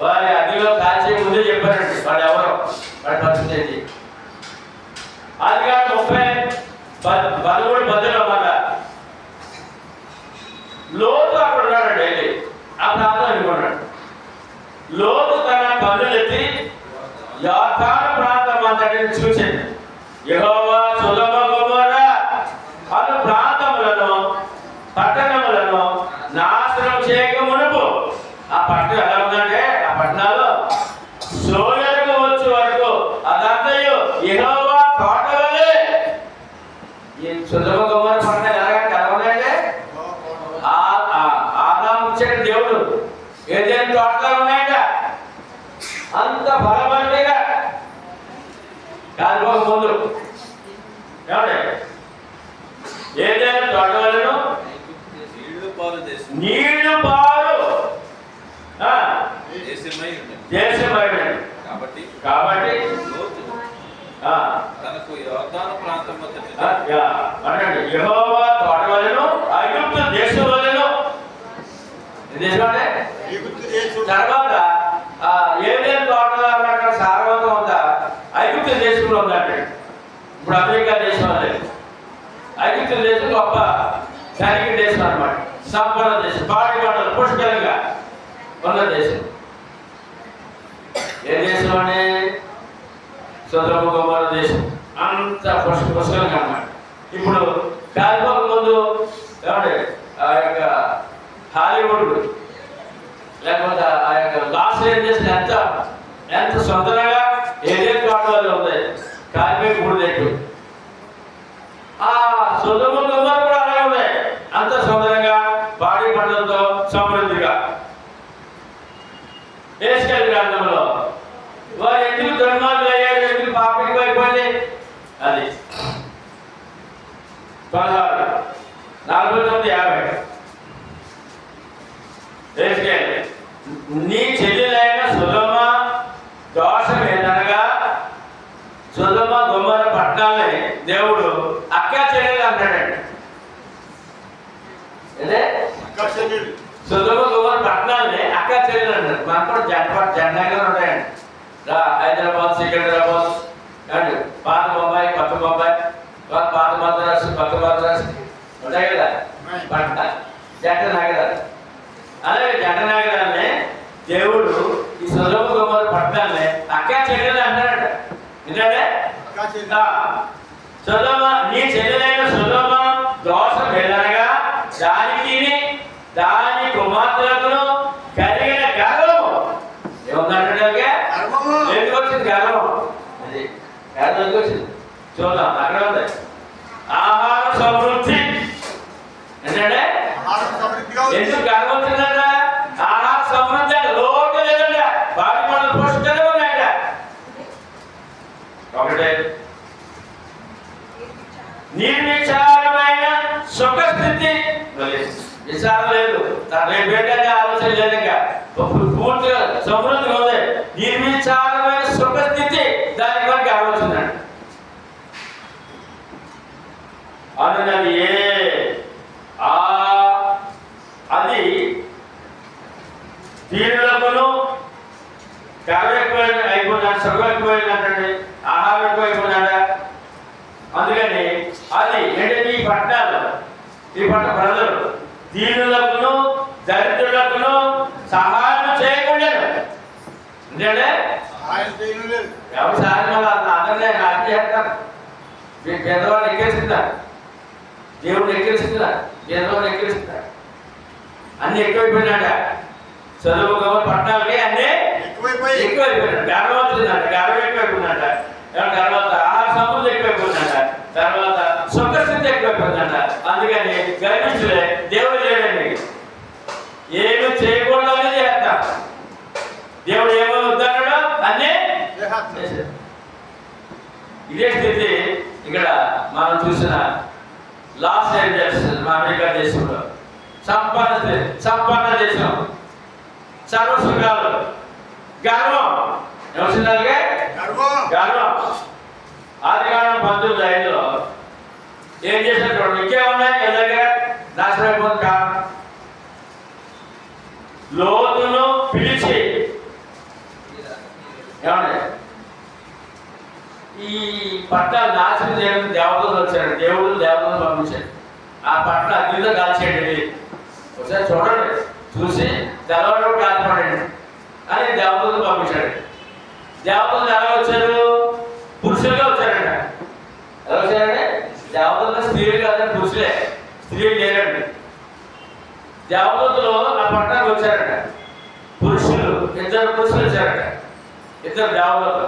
వారి అగ్నిలో కాల్చే ముందే చెప్పారండి. వాడు ఎవరు, వాడి పరిస్థితి ఏంటి? ఆదికాండం 30:13 మాట లోతు అక్కడ ఉన్నాడు. డైలీ ఆ ప్రాంతం అనుకున్నాడు. లోతు తన కన్నులెత్తి యొర్దాను ప్రాంతం అంతటిని చూసింది. యెహోవా సొదొమ గొమొర్రా అను ప్రాంతములను పట్టణములను నాశనం చేయక మునుపు, ఆ పట్టణం ఎలా ఉందంటే ఆ పట్టణాలు సోయలకు వచ్చే వరకు అదంతయు యెహోవా తోట వలె నీళ్లు పారు దేశమై ఉండెను. దేశమైనది. కాబట్టి కాబట్టి లోతు ఆ, తనకు యోర్దాను ప్రాంతం వద్ద అన్నాడు యెహోవా తోట వలెను ఐగుప్తు దేశం వలెను. దేశం అంటే తర్వాత ఏదైనా తోటలో అక్కడ సారవంతం ఉందా ఐగుప్తు దేశంలో ఉందంటే ఇప్పుడు అమెరికా దేశం అనేది ఐగుప్తు దేశం గొప్ప ధనిక దేశం అన్నమాట. సంపన్న దేశం, పాడి పంటలు పుష్కలంగా ఉన్న దేశం. ఏ దేశం అంటే సొదొమ గొమొర్రా దేశం, అంత పుష్కలంగా అన్నమాట. ఇప్పుడు కాలిపోక ముందు ఏమంటే ఆ యొక్క హాలీవుడ్ లేకపోతే ఆ యొక్క లాస్ ఏంజల్స్ ఎంత సొంతంగా ఏదైతే తోటలో ఉంది కాలిపోయి ఇప్పుడు దగ్గర ఆ సొదొమ గొమొర్రా కూడా అలాగే ఉన్నాయి. అంత సుందరంగా పాడి పంటలతో సమృద్ధిగా. యేషుకేలు గ్రంథంలో వారు ఎందుకు దుర్మార్గులు అయ్యారు, ఎందుకు పాపికి అయిపోయింది అది 16:49-50. యేషుకేలు నీ చెల్లెలైన సొదొమ దోషం ఏంటనగా సొదొమ గొమొర్రా పట్టణాలని దేవుడు అక్క చెల్లెలు అంటాడండి. అదే సొదొమ గొమొర్రా పట్టణాలని అక్క చెల్లెలు అంటారు. మనకు కూడా జెండాగా ఉంటాయండి. హైదరాబాద్, సికింద్రాబాద్ అండి, పాత బొంబాయి, కొత్త బొంబాయి, పాత మద్రాసు, కొత్త మద్రాసు ఉంటాయి కదా పట్టణ జంట నగరాలు. అలాగే జంట నగరాన్ని దేవుడు ఈ సొదొమ గొమొర్రా పట్టణాన్ని అక్క చెల్లెలు అంటాడట. ఏంటంటే సొదొమ నీ చెల్లెలైన సొదొమ దోషం ఏదనగా దానికి దాని కుమార్తెలకును కలిగిన గర్వము ఏముందంటే ఎందుకు వచ్చింది గర్వం? అది గర్వం ఎందుకు వచ్చింది చూద్దాం. అక్కడ ఉంది ఆహార సమృద్ధి. ఏంటంటే ఎందుకు గర్వం వచ్చిందంట? ఆహార సమృద్ధి అంటే లోటు లేదంట, పాడి పంటలు పుష్కలంగా ఉన్నాయంట. ఒకటే నిర్విచారమైన సుఖస్థితి, విచారం లేదు, రేపు ఏంటంటే ఆలోచన లేదు, ఇంకా పూర్తిగా సమృద్ధిగా ఉంది. నిర్విచారమైన సుఖస్థితి దాని వరకు ఆలోచన అన్నది అది దీనులకును కర్ర ఎక్కువ అయిపోయినాడు, సుఖం ఎక్కువైందంటే ఆహారం ఎక్కువ అయిపోయినాడా. అందుకని అది ఏంటంటే ఈ పట్టణాలు, ఈ పట్ట ప్రజలు దీనులకును దరిద్రులకును సహాయం చేయకుండా ఎందుకంటే ఎవరు సహాయం వల్ల అందరినీ హత్య చేస్తారు. పేదవాళ్ళు ఎక్కేస్తున్నారు, దేవుడు ఎక్కిరిస్తున్నారు, పేదవాళ్ళు ఎక్కిరిస్తున్నారు. అన్ని ఎక్కువైపోయినాడ. చదువు గొప్ప పట్టణాలకి అన్నీ ఎక్కువైపోయినాడు. గర్వం వచ్చిందంట, గర్వం ఎక్కువైపోయిందంట. తర్వాత ఆహార సమృద్ధి ఎక్కువైపోయిందంట, తర్వాత సుఖస్థితి ఎక్కువైపోయిందంట. అందుకని గర్వించలే దేవుడు లేడండి, ఏమి చేయకూడదని చేస్తాం. దేవుడు ఏమో వద్దన్నాడో అన్నీ ఇదే స్థితి ఇక్కడ మనం చూసిన లాస్ ఏంజల్స్ అమెరికా దేశంలో సంపన్న దేశం, సర్వసుఖాలు, గర్వం ఏమొచ్చిందానికే గర్వం. ఆదికాండం 19:5 ఏం చేసినట్టు ఇంకేమున్నాయి మీ దగ్గర నాశనం అయిపోతుంది కారణం. లోతును పిలిచి ఏమండి ఈ పట్టాలు నాశనం చేయడం దేవతలు వచ్చాడు, దేవుడు దేవతలు పంపించాడు. ఆ పట్ల అగ్నితో కాల్చేయండి, ఒకసారి చూడండి, చూసి తెల్లవాడు కాల్పడండి అని దేవతలు పంపించాడు. దేవతలు ఎలా వచ్చారు? పురుషులుగా వచ్చారంట. ఎలా వచ్చారంటే దేవతలు స్త్రీలు కాదండి, పురుషులే, స్త్రీలు లేరండి. దేవతలు ఆ పట్టణానికి వచ్చారట, పురుషులు, ఇద్దరు పురుషులు వచ్చారట, ఇద్దరు దేవతలు.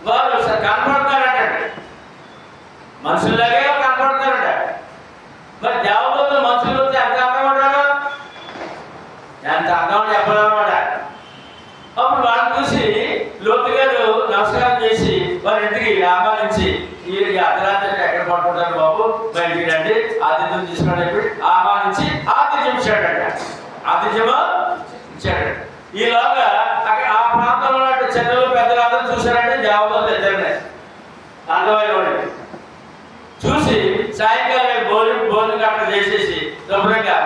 వారు కనపడుతున్నారట, మనుషుల్లాగే కనపడుతున్నారట. మరి దేవతలు మనుషులు వస్తే ఎంత అందం ఉంటారు, ఎంత అందం చెప్పాలన్నమాట. అప్పుడు వాళ్ళని చూసి లోతు గారు నమస్కారం చేసి వారి ఇంటికి ఆహ్వానించి ఈ అర్ధరాత్రి ఎక్కడ పడుకుంటారు బాబు, బయటికి రండి, ఆతిథ్యం తీసుకోండి చెప్పి ఆహ్వానించి ఆతిథ్యం ఆతిథ్యం ఇచ్చాడట. ఆతిథ్యమా ఇచ్చాడట. ఈలోగా అక్కడ ఆ ప్రాంతంలో ఉన్న చిన్నలు పెద్దలు అందరూ చూశారంటే దేవతలు ఇద్దరినే అందమైన వాడిని చూసి సాయంకాలం భోజనం అక్కడ చేసేసి శుభ్రంగా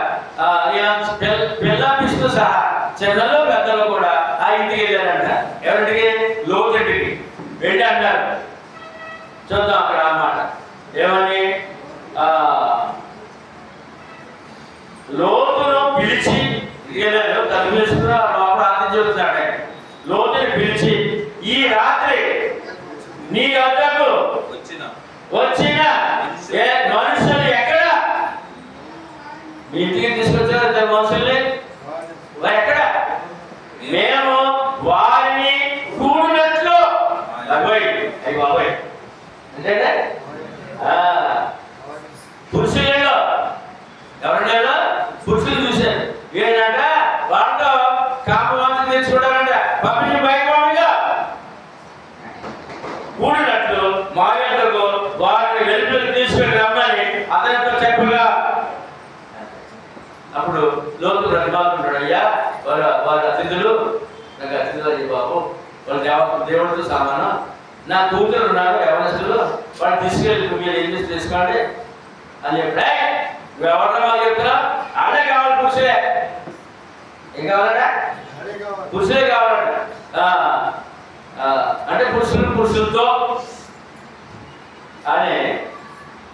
పిల్లపిస్తూ సహా చిన్నలు పెద్దలు కూడా ఆ ఇంటికి వెళ్ళారంట. ఎవరింటికి? లోతుడికి వెళ్ళి అంటారు. చూద్దాం అక్కడ అన్నమాట. ఏమని? లోతును పిలిచి వెళ్ళారు. తలుపు వేసుకుని లోపల ఆతిథ్యం చెబుతున్నాడు. లోతుని పిలిచి ఈ రాత్రి నీ వద్దకు వచ్చిన మనుషులు ఎక్కడ? మీ ఇంటికి తీసుకొచ్చారు ఇద్దరు మనుషుల్ని. ఎక్కడ? మేము వారిని కూడినట్లు. అయ్యి బాబాయ్ అంటే పురుషులలో ఎవరినైనా పురుషులు చూశారు. ఏంటంట వాళ్ళతో కామవాంఛ తెచ్చుకుంటారంట. పంపించి బయటగా కూడినట్లు మా యొద్దకు వారిని వెలుపలికి తీసుకుని రమ్మని అతనితో చెప్పగా అప్పుడు లోతు బ్రతిమాలుకుంటాడు. అయ్యా వారి అతిథులు నాకు అతిథులు అయ్యి బాబు, వాళ్ళు దేవుడితో సమానం. నా కూతురు ఉన్నారు యవనస్తులు, వాళ్ళు తీసుకెళ్ళి మీరు ఏం చేసి తీసుకోండి అని చెప్పే. నువ్వు ఎవరన్నా వాళ్ళు చెప్తున్నా? అదే కావాలి, పురుషులే. ఏం కావాలట? పురుషులే కావాలట. అంటే పురుషులతో అని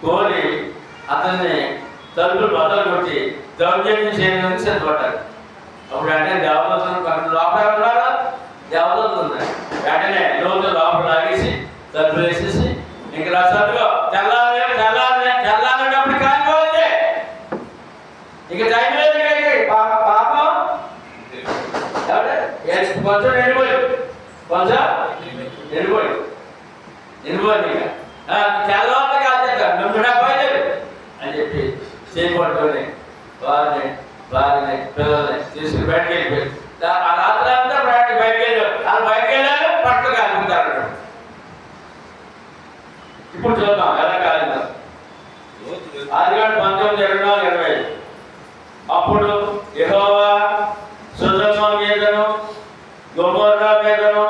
కోరి అతన్ని తలుపులు బద్దలు కొట్టి దౌర్జన్యం చేయడానికి సిద్ధపడ్డారు. అప్పుడు అంటే దేవతలు లోపల ఉన్నారు, దేవతలు ఉన్నాయి. వెంటనే లోతు లోపల లాగేసి తలుపులు వేసేసి ఇంక రసత్తుగా తెల్లారేటప్పుడు కానిపోయింది. ఇక టైం లేదు. పాపం కొంచెం ఎండిపోయింది. ఇక తెల్లవారు కాదు నమ్ముడా పోయలేదు అని చెప్పి చేయబట్టుకొని వారిని పిల్లల్ని తీసుకుని బయటకు వెళ్ళిపోయారు. ఆ రాత్రి అంతా బయటకు వెళ్ళారు. వాళ్ళు బయటకు వెళ్ళారు, పట్టుకు కాలుపుతారు. ఇప్పుడు చూద్దాం ఎలా కాలిందో. ఆదికాండం 19:24-25. అప్పుడు యెహోవా సొదొమ మీదను గొమొర్రా మీదను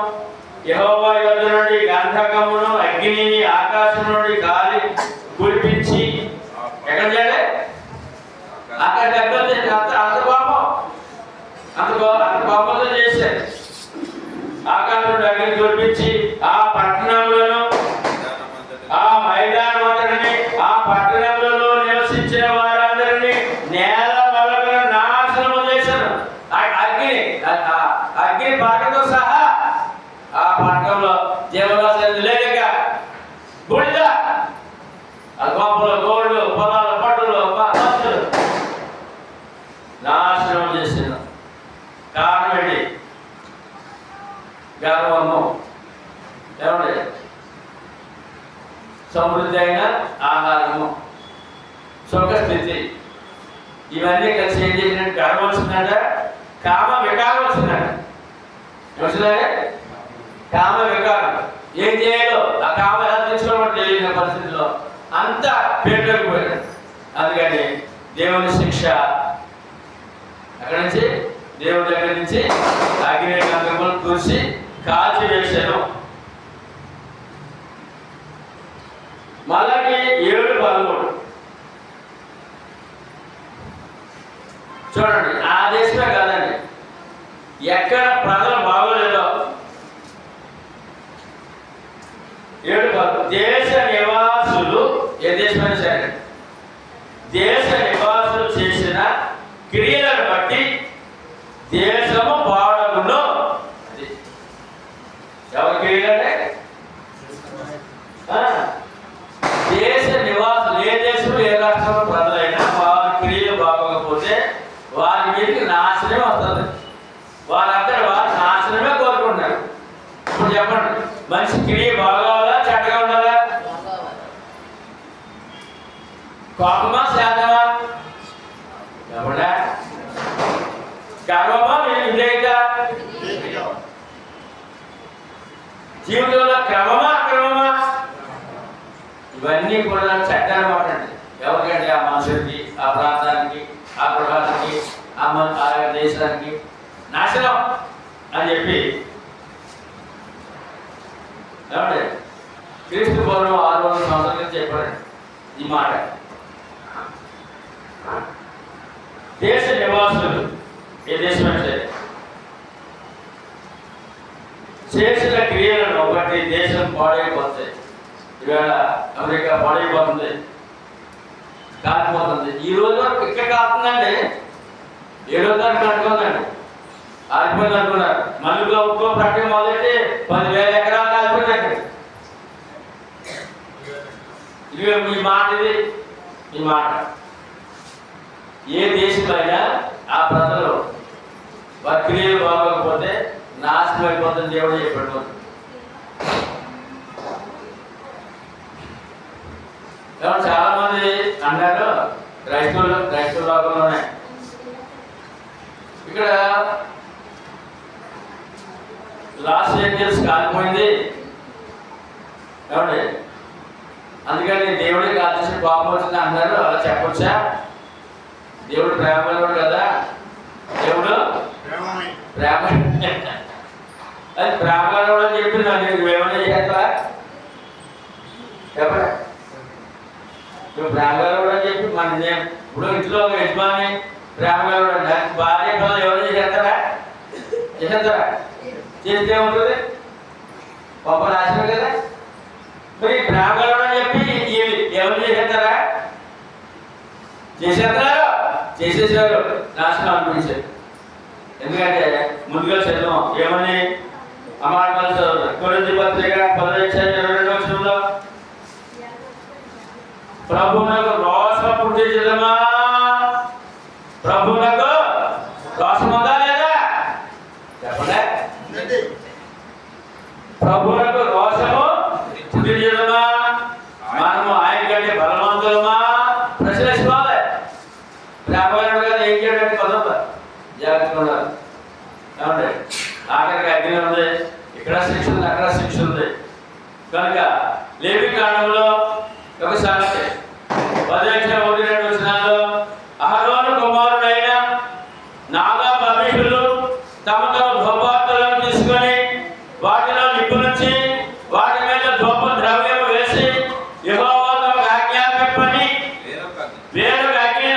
యెహోవా యొద్ద నుండి గంధకమును అగ్నిని ఆకాశం నుండి గాలి కురిపించి ఎక్కడ చేయాలి? అక్కడ అంత పాపంతో చేశారు. ఆకాశం నుండి అగ్ని కురిపించి ఆ పట్టణములను ఆ మైదానం అంతటిని ఆ పట్టణములలో నివసించిన వారందరినీ నేల మొదలుగా నాశనము చేశారు. అగ్ని పాటతో సహా ఆ పట్టణంలో జీవరాశి లేక బూడిద, ఆ గోపలు, గోళ్ళు, పొలాలు, పట్టులు, మనుషులు నాశనం చేసిన కారణం ఏంటి? గర్వము. ఏమండి? సమృద్ధి అయిన ఆహారము, సుఖస్థితి, ఇవన్నీ కలిసి ఏం చేసినట్టు గర్వం వచ్చిందంట. కామ వికారం వచ్చిందంట. చూసినారే? కామ వికారం. ఏం చేయాలో ఆ కామ ఎలా తెచ్చుకోవడం తెలియని పరిస్థితుల్లో అంతా పేటకపోయాడు. అందుకని దేవుని శిక్ష అక్కడి నుంచి, దేవుడి దగ్గర నుంచి అగ్ని గంధకములు కూర్చి కాల్చి వేశాను. మళ్ళీ 7:13 చూడండి. ఆ దేశమే కాదండి, ఎక్కడ ప్రజలు బాగోలేదో 7:13 దేశ నివాసులు, ఏ దేశమైనా సరే దేశ నివాసులు చేసిన క్రియలను బట్టి దేశము పాడగును. ఎవరి క్రియలంటే దేశ నివాసులు, ఏ దేశంలో ఏ రాష్ట్రంలో ప్రజలైనా వారి క్రియలు బాగోకపోతే వారి మీదకి నాశనమే వస్తుంది. వారంతా వారి నాశనమే కోరుకుంటారు. ఇప్పుడు చెప్పండి, మనిషి క్రియ బాగోవాలా చెడ్డగా ఉండాలా? కోపమా శాతమా? చెప్పండి. గర్వమా విధేయత? జీవితంలో క్రమమా అక్రమమా? ఇవన్నీ కూడా చెడ్డ అనమాట అండి. ఎవరికంటే ఆ మనుషులకి, ఆ ప్రాంతానికి, ఆ గృహానికి, ఆ దేశానికి నాశనం అని చెప్పి ఏమంటే క్రీస్తు పూర్వం 600 సంవత్సరాల నుంచి చెప్పాడు ఈ మాట. దేశ నివాసులు ఏ దేశమంటే చేసిన క్రియలను బట్టి దేశం పాడైపోతుంది. ఈవేళ అమెరికా పాడైపోతుంది, కాలిపోతుంది. ఈ రోజు వరకు ఇక్కడ కాస్తుందండి, 7వ తారీఖు కట్టుకుందండి, ఆగిపోయింది అనుకున్నారు. మళ్ళీ ఒక్కో ప్రకటన మొదలెట్టి 10,000 ఎకరాలు ఆగిపోయిందండి. ఇది మీ మాట, ఇది మీ మాట. ఏ దేశమైనా ఆ ప్రజలు వారి క్రియలు బాగోకపోతే నాశనం అయిపోతుంది దేవుడు చెప్పాడు. చాలా మంది అన్నారు క్రైస్తవ లోకంలోనే ఇక్కడ లాస్ ఏంజల్స్ కాలిపోయింది ఏమండి, అందుకని దేవుడికి కాల్చేసి కోపం వచ్చింది అన్నారు. అలా చెప్పొచ్చా? దేవుడు ప్రేమలోడు కదా, దేవుడు ప్రేమ అది ప్రేమలోడు అని చెప్పి నాకు ఏమైనా చేస్తా చెప్పరా? నువ్వు ప్రేమలోడు అని చెప్పి మన ఇప్పుడు ఇంట్లో ఒక యజమాని ప్రేమలోడు అంటే భార్య పిల్లలు ఎవరైనా చేస్తారా? చేస్తే ఉంటుంది గొప్ప నాశనం కదా. మరి ప్రేమలోడు అని చెప్పి ఎవరు చేసేస్తారా? చేసేస్తున్నారు, చేసేసారు, నాశనం అనిపించారు. ఎందుకంటే ముందుగా చదివాం ఏమని అమాటలు చదువుతారు. కొరింథీ పత్రిక 10:22 ప్రభువునకు రోష పుట్టించదమా? ప్రభువునకు రోషం ఉందా లేదా చెప్పండి. ప్రభువునకు రోషము పుట్టించదమా? మనము ఆయన కంటే బలవంతులమా? ప్రశ్నించుకోవాలి. ప్రేమగాడు కదా ఏం చేయడానికి కుదరదు, జాగ్రత్తగా ఉండాలి. ఏమండి ఆఖరికి అగ్ని ఉంది, ఇక్కడ శిక్ష ఉంది, అక్కడ శిక్ష ఉంది. కనుక లేవి కాండంలో ఒక సాక్షి 10:1-2 అహరోను కుమారుడైన నాదాబు అబీహులు తమ తమ ధూపార్తులను తీసుకొని వాటిలో నిప్పు నుంచి వాటి మీద ధూప ద్రవ్యం వేసి యెహోవా తమకు ఆజ్ఞాపింపని వేరొక అగ్నిని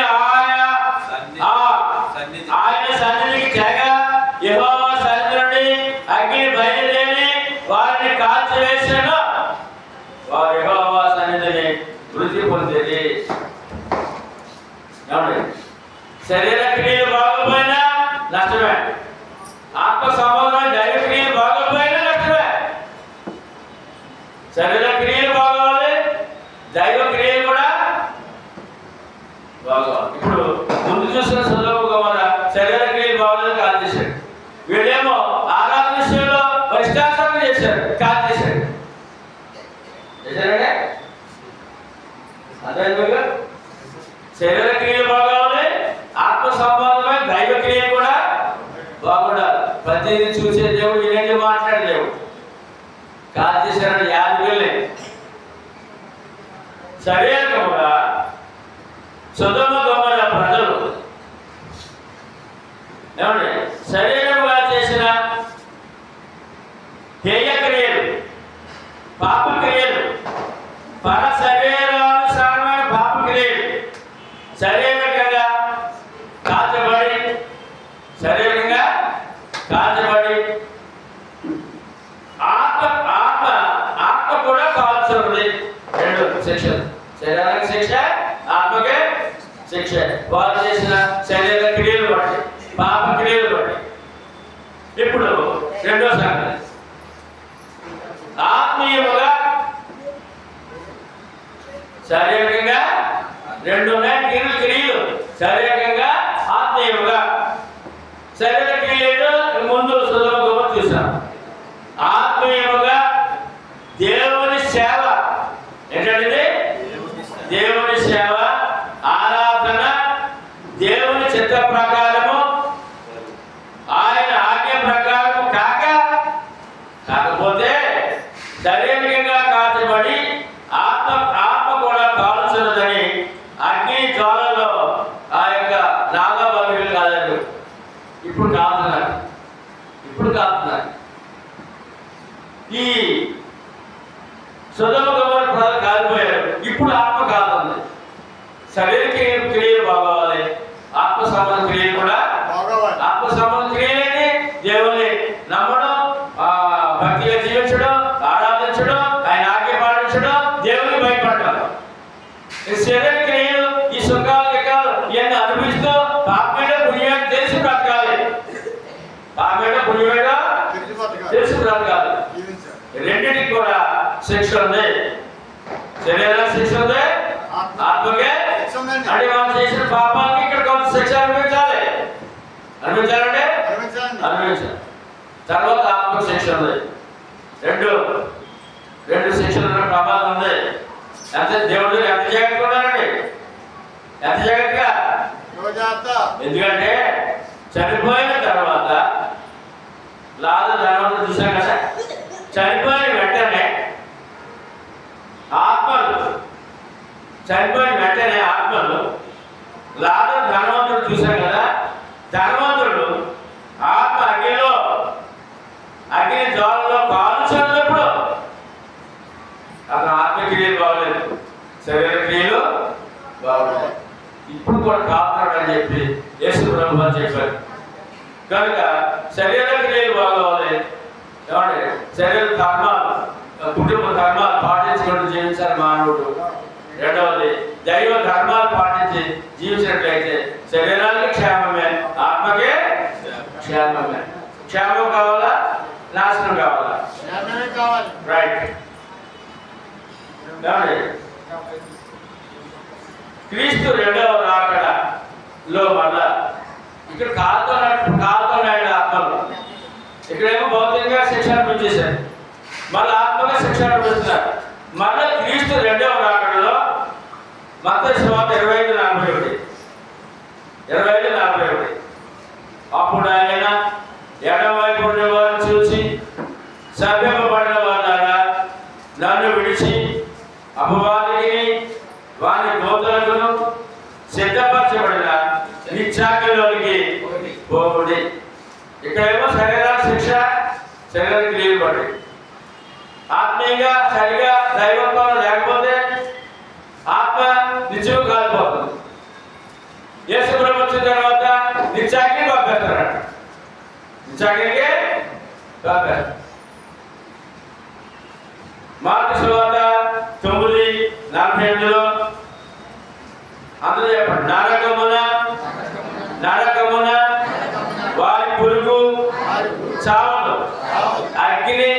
ఆయన సన్నిధికి తెగ యెహోవా సన్నిధి నుండి అగ్ని బయలుదేరి వారిని కాల్చివేసాను. వారు యెహోవా సన్నిధిని వృద్ధి పొందేది. శరీర క్రియలు బాగోపోయినా నష్టమే, ఆత్మ సంబంధమైన దైవ క్రియలు బాగోపోయినా నష్టమే. శరీర క్రియలు బాగోవాలి, దైవ క్రియలు కూడా బాగోవాలి. ఇప్పుడు ముందు చూసిన సొదొమ గొమొర్ర శరీర క్రియలు బాగోలేదు, కాల్ చేశాడు. వీళ్ళేమో ఆరాధన విషయంలో పరిష్కారం చేశారు, కాల్ చేశాడు. చేశారంటే అదే శరీర క్రియలు బాగోవాలి, ఆత్మ సంబంధమైన దైవ క్రియలు కూడా బాగుండాలి. ప్రతిదీ చూసే దేవుడు వినేది మాట్లాడే దేవుడు. కాల్ చేశారని యాది వెళ్ళి శరీరంగా సొదొమ గొమొర్ర ప్రజలు ఏమండి శరీరంగా చేసిన హేయ క్రియలు, పాప క్రియలు, పర శరీరానుసారమైన పాప క్రియలు శరీరంగా కాల్చబడి ఆత్మ కూడా కాల్చబడి. 2 శిక్షలు, శరీరానికి శిక్ష, ఆత్మకే శిక్ష. వారు చేసిన శరీర క్రియలు బట్టి, పాప క్రియలు బట్టి. ఇప్పుడు రెండో సంగతి ఆత్మీయముగా శారీరకంగా 2 ఉన్నాయి క్రియలు. శారీరకంగా ఆత్మీయముగా. శరీర క్రియలు ముందు సొదొమ గొమొర్ర చూసాం. ఆత్మీయముగా దేవుని సేవ ఏంటంటే దేవుని సేవ, ఆరాధన, దేవుని చిత్త ప్రకారము, ఆయన ఆజ్ఞ ప్రకారము కాకపోతే శారీరకంగా కాల్చబడి ఆత్మ కూడా కాల్చున్నదని అగ్ని జ్వాలలో ఇప్పుడు కాపుతున్నారు. ఈ సొదొమ గొమొర్రా ప్రజలు కాలిపోయారు. ఇప్పుడు ఆత్మ కాలుతుంది. శరీర క్రియలు బాగోవాలి, ఆత్మ సంబంధ క్రియలు కూడా ఆత్మ సంబంధ క్రియలని దేవుని నమ్మడం, భక్తిగా జీవించడం, ఆరాధించడం, ఆయన ఆజ్ఞ పాటించడం, దేవుని భయపడడం. ఈ శరీర క్రియలు, ఈ సుఖాలు గిఖాలు ఇవన్నీ అనుభవిస్తూ పాపమేడ పుణ్యాన్ని తెలిసి బ్రతకాలి. పాపమేడ పుణ్యమేడ తెలిసి బ్రతకాలి. రెండింటికి కూడా శిక్ష ఉంది. శరీరానికి శిక్ష ఉంది, ఆత్మకే. అంటే మనం చేసిన పాపానికి ఇక్కడ కొంత శిక్ష అనిపించాలి. అనిపించాలంటే అనిపించాలి. తర్వాత ఆత్మ శిక్ష ఉంది. రెండు శిక్షలు ఉన్న ప్రమాదం ఉంది. దేవుడు ఎంత జాగ్రత్తగా ఉన్నారండి, ఎంత జాగ్రత్తగా. ఎందుకంటే చనిపోయిన తర్వాత లాజరు ధనవంతుడు చూసాం కదా, చనిపోయిన వెంటనే ఆత్మలు లాజరు ధనవంతుడు చూసాం కదా, ధనవంతుడు ఆత్మ అగ్ని జ్వాలలో కాల్చున్నప్పుడు అతను ఆత్మక్రియలు బాగలేదు, శరీర క్రియలు బాగలేదు. ఇప్పుడు కూడా కాపుతాడు అని చెప్పి యేసు ప్రభువు చెప్పారు. కనుక శరీర క్రియలు బాగోవాలి. ఏమంటే శరీర ధర్మాలు, కుటుంబ ధర్మాలు పాటించుకుంటూ జీవించాలి మానవుడు. రెండవది దైవ ధర్మాలు పాటించి జీవించినట్లయితే శరీరానికి క్షేమమే, ఆత్మకే క్షేమమే. క్షేమం కావాలా, నాశనం కావాలా? రైట్. క్రీస్తు రెండవ రాకడలో మళ్ళా ఇక్కడ కాలుతున్నాడు ఆత్మలు. ఇక్కడేమో భౌతికంగా శిక్ష అనిపించేశారు, మళ్ళీ ఆత్మగా శిక్ష అనిపిస్తున్నారు. మళ్ళీ క్రీస్తు రెండవ రాకడలో మత్తయి సువార్త 25:41 అప్పుడు ఆయన ఎడమవైపు ఉండేవారిని చూసి, శపింపబడిన వారులారా, నన్ను విడిచి అపవాదికి వాని దూతలకును సిద్ధపరచబడిన నిత్యాగ్నిలోనికి పోవుడి. ఇక్కడేమో శరీర శిక్ష, శరీరానికి నీళ్ళు పడి. ఆత్మీయంగా సరిగా దైవత్వం లేకపోతే ఆత్మ నిత్యం కాలిపోతుంది. యేసు ప్రభువు వచ్చిన తర్వాత నిత్యాగ్ని పంపేస్తారట. నిత్యాగ్నికే పంపేస్తారు. మార్కు సువార్త 9:48 అందరూ చెప్పండి. నరకమున వారి పురుగు చావదు, అగ్ని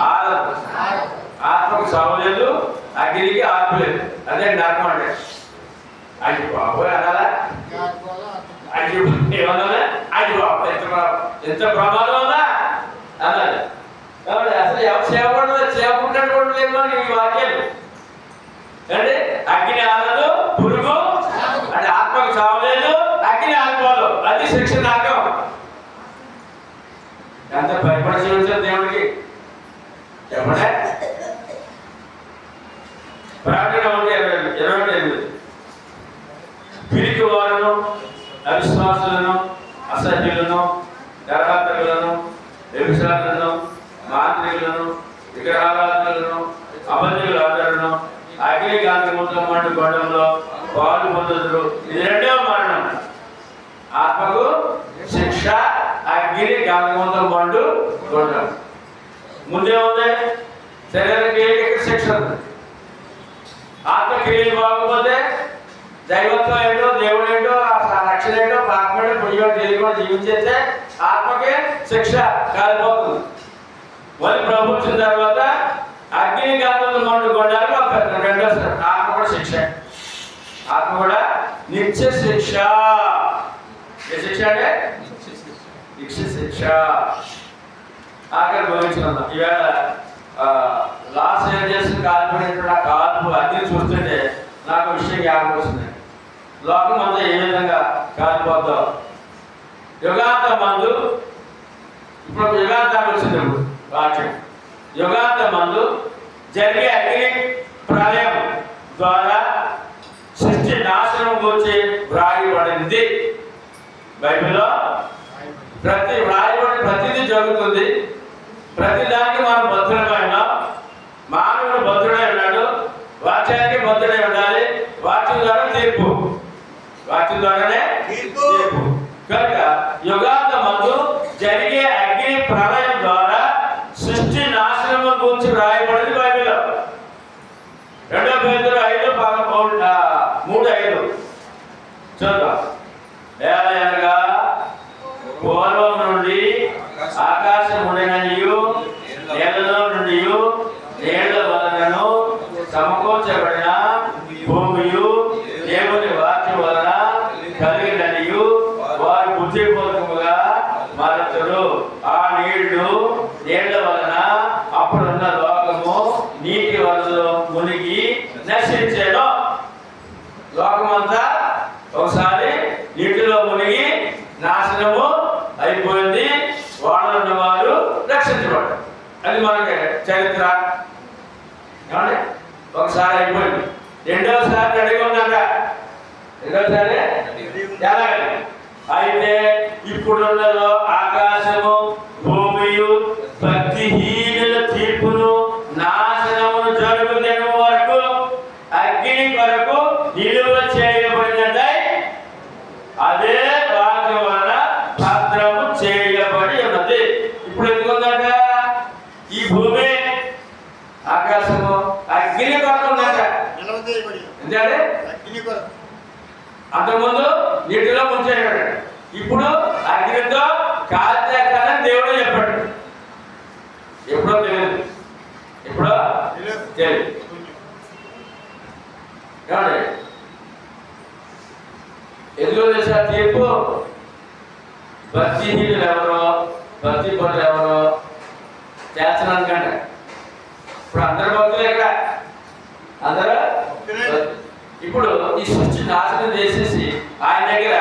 ఆరదు. ఆత్మకు చావు లేదు, అగ్నికి ఆత్మ లేదు. అదే నరకం అంటే. అది బాబోయ్ అనాలా? అది ఏమన్నా? అది బాబు ఎంత ప్రమాదం ఉందా అన్నది. కాబట్టి అసలు ఎవరు చేపడదు, చేపట్టినటువంటి లేదు మనకి ఈ వాక్యాలు. అంటే అగ్ని ఆరదు, పురుగు అంటే ఆత్మకు చావలేదు, అగ్ని ఆత్మలు. అది శిక్ష నరకం. ఎంత భయపడి జీవించారు దేవుడికి చెప్పండి. ప్రకటన 1:28 పిరికి వారును, అవిశ్వాసులను, అసహ్యులను, గర్భాంతకులను, వ్యభిచారులను, మాంత్రికులను, విగ్రహారాధకులను, అబద్ధికులందరూ అగ్నికాంతముతో మండు గొడవలో పాలు పొందుదురు. ఇది రెండవ మరణం. ఆత్మకు శిక్ష, అగ్ని కాంతముతో మండు గొడవ. ముందే ఉంది శరీర క్రియకి శిక్ష ఉంది. ఆత్మ క్రియలు బాగోకపోతే దైవత్వం ఏంటో, దేవుడు ఏంటో, రక్షణ ఏంటో, ఆత్మేటో, పుణ్యం తెలియకుండా జీవించేస్తే ఆత్మకే శిక్ష కాలిపోతుంది. మళ్ళీ ప్రభు వచ్చిన తర్వాత అగ్ని కాంతంలో మండు గొండాలు పంపేస్తారు. రెండోసారి ఆత్మ కూడా శిక్ష, ఆత్మ కూడా నిత్య శిక్ష. ఏ శిక్ష అంటే నిత్య శిక్ష. ఆఖరి భవించుకుందాం. ఈవేళ లాస్ ఏంజల్స్ కాల్పడినటువంటి ఆ కాల్పు అగ్ని చూస్తుంటే నాకు విషయం జ్ఞాపకం వస్తుంది. లోకం అంతా ఏ విధంగా కాలిపోతాం. యుగాంత మందు, ఇప్పుడు యుగాంతానికి వచ్చింది వాక్యం. యుగాంత మందు జరిగే అగ్ని ప్రళయం ద్వారా సృష్టి నాశనం గురించి వ్రాయబడింది బైబిల్లో ప్రతి వ్రాయబడి ప్రతిదీ జరుగుతుంది. ప్రతి దానికి మనం భద్రమైన మానవుడు భద్రుడై ఉన్నాడు. వాక్యానికి భద్రుడై ఉండాలి. వాక్యం ద్వారా తీర్పు, వాక్యం ద్వారానే తీర్పు. కనుక యుగాంతమందు జరిగే అగ్ని ప్రళయం ద్వారా సృష్టి నాశనం గురించి రాయబడింది బైబిల్లో. 2 పేతురు 5:3-5 చూద్దాం. ఏలయనగా పూర్వం నుండి ఆకాశం ఉండననియు నేలలో నుండి నీళ్ల వలనను సమకూర్చబడిన భూమియు దేవుని వాక్యం వలన కలిగిననియు వారు బుద్ధిపూర్వకముగా మరతుడు. ఆ నీళ్ల వలన అప్పుడున్న లోకము నీటి వలన మునిగి నశించేను. లోకమంతా ఒకసారి నీటిలో మునిగి నాశనము అయిపోయింది. వాళ్ళలో ఉన్న వారు రక్షించబడ్డారు. అది మనకి చరిత్ర. ఏమండి? ఒకసారి అయిపోయింది. రెండోసారి రెడీగా ఉందంట. రెండోసారి ఎలాగండి? అయితే ఇప్పుడున్నలో ఆకాశము భూమియు భక్తిహీనుల తీర్పును నాశనమును జరుగుతున్న వరకు అగ్ని కొరకు నిలువ చేయబడినదై అదే వాక్యం వలన భద్రము చేయబడి ఉన్నది. ఇప్పుడు ఎందుకుందట? ఈ భూమి ఆకాశము అగ్ని కొరకు ఉందట. ఎందుకంటే అంతకుముందు నీటిలో ముంచేయబడ్డాడు. ఇప్పుడు అగ్నితో కాల్చేస్తానని దేవుడు చెప్పాడు. ఎప్పుడో తెలియదు, ఎప్పుడో తెలియదు. ఏమండి? ఎందుకో తెలుసా తీర్పు? భక్తిహీనులు ఎవరో, భక్తి పనులు ఎవరో చేస్తున్నాను కంట. ఇప్పుడు అందరు భక్తులు ఎక్కడ? అందరూ ఇప్పుడు ఈ సృష్టి నాశనం చేసేసి ఆయన దగ్గర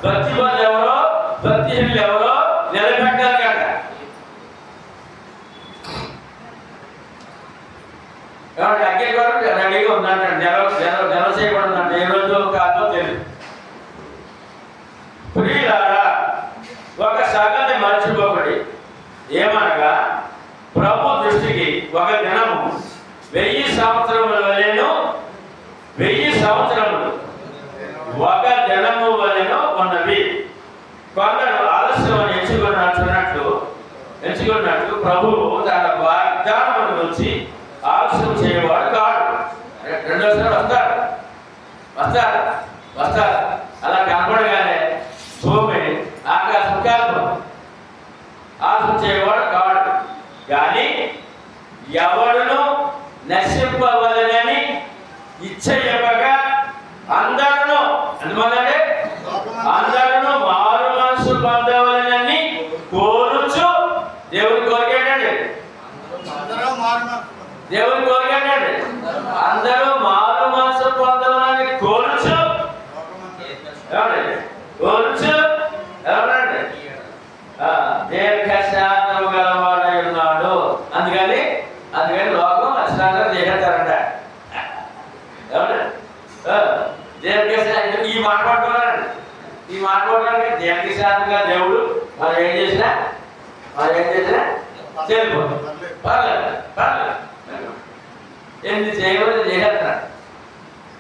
భక్తి పనులు ఎవరో, భక్తిహీనులు ఎవరో నిలబెట్టాలి కంట. కాబట్టి అగ్ని కొరకు రెడీగా ఉందంట. జన చేయబడిందంట. ఏ రోజు కాదో తెలియదు. ప్రియులారా, ఒక సంగతి మర్చిపోకడి. ఏమనగా ప్రభు దృష్టికి ఒక దినము 1000 సంవత్సరముల వలెను, 1000 సంవత్సరములు ఒక దినము వలెను ఉన్నవి. కొందరు ఆలస్యం ఎంచుకున్నట్లు ప్రభువు తన వాగ్దానమును గురించి ఆలస్యం చేయవాడు కాడు. రెండోసారి వస్తారు. అలా కనపడగానే భూమి ఆకాశం కాదు. ఆలస్యం చేయవాడు కాడు. కానీ ఎవడును నశింపవలనని ఇచ్చయ్యగా అందరూ మారు మనసు పొందవలనని కోరుచు దేవుని కోరికేటండి. దేవుని కోరికేటండి. అందరూ మారు మనసు పొందవలని కోరుచు ఎవరండి? దీర్ఘశాంతము గలవాడై ఉన్నాడు. అందుకని లోకం అశ్రాంతం చేసేస్తారంట. ఎవరు? దీర్ఘశాంతం. ఈ మాట పట్టుకోవాలండి. దీర్ఘశాంతంగా దేవుడు మనం ఏం చేసినా చేయకపోతే పర్లేదు. ఏంటి చేయబడి చేసేస్తున్నాడు.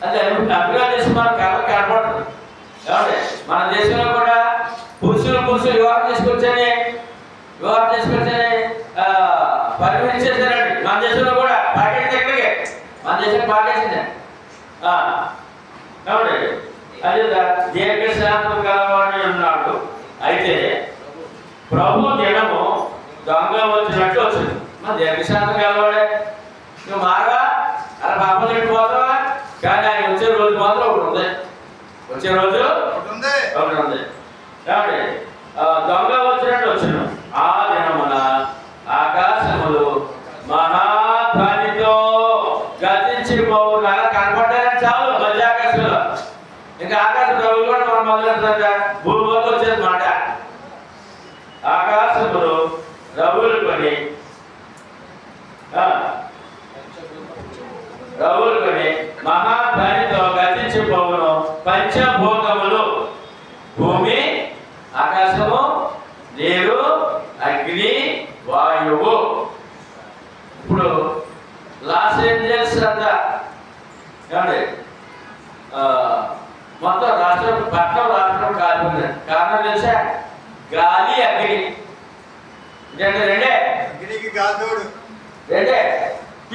అంటే అభిగా చేసి మన కనపడుతుంది. ఏమంటే మన దేశంలో కూడా పురుషులు వివాహం చేసుకొచ్చని పర్మిషన్ చేశారండి. మన దేశంలో కూడా పాకేసింది. ఎక్కడికి? మన దేశానికి పాకేసింది. కాబట్టి అదే దీర్ఘశాంతం గలవాడై ఉన్నాడు. అయితే ప్రభు దినము దొంగ వచ్చినట్టు వచ్చింది. మన దీర్ఘశాంతం గలవాడే. నువ్వు మారవా? అలా పాపం తిట్టిపోతావా? కానీ ఆయన వచ్చే రోజు మాత్రం ఒకటి ఉంది. కాబట్టి దొంగ వచ్చినట్టు వచ్చాను. ఆ దినమున ఆకాశములు మహాధ్వనితో గతించిపోవును. అలా కనపడ్డారని చాలు మధ్యాకాశంలో. ఇంకా ఆకాశ ప్రభులు కూడా మనం మొదలెడుతుందా? భూమిలోకి వచ్చేది మాట. ఆకాశములు రవులు కొని మహాధ్వనితో గతించిపోవును. పంచభూతములు భూమి, ఆకాశము, పట్నం రాష్ట్రం కాలిపోయింది. కారణం తెలుసా? గాలి అగ్ని. రెండే రెండే.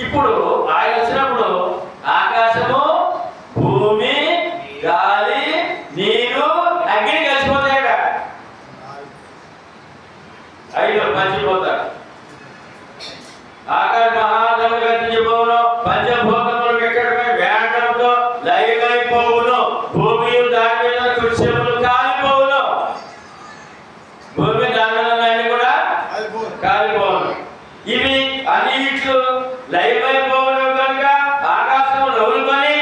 ఇప్పుడు ఆయన వచ్చినప్పుడు ఆకాశము, భూమి, గాలి, నీరు, అగ్ని కలిసిపోతాయట. 5 పంచిపోతారు. ఆకాశ మహాదము గతించిపోవును, పంచభూతములు ఎక్కడపై వేండంతో లయమైపోవును, భూమి దాని మీద కృష్యములు కాలిపోవును. భూమి దాని మీద కూడా కాలిపోవును. ఇవి అన్నిట్లు లయమైపోవును కనుక ఆకాశం రగులుకొని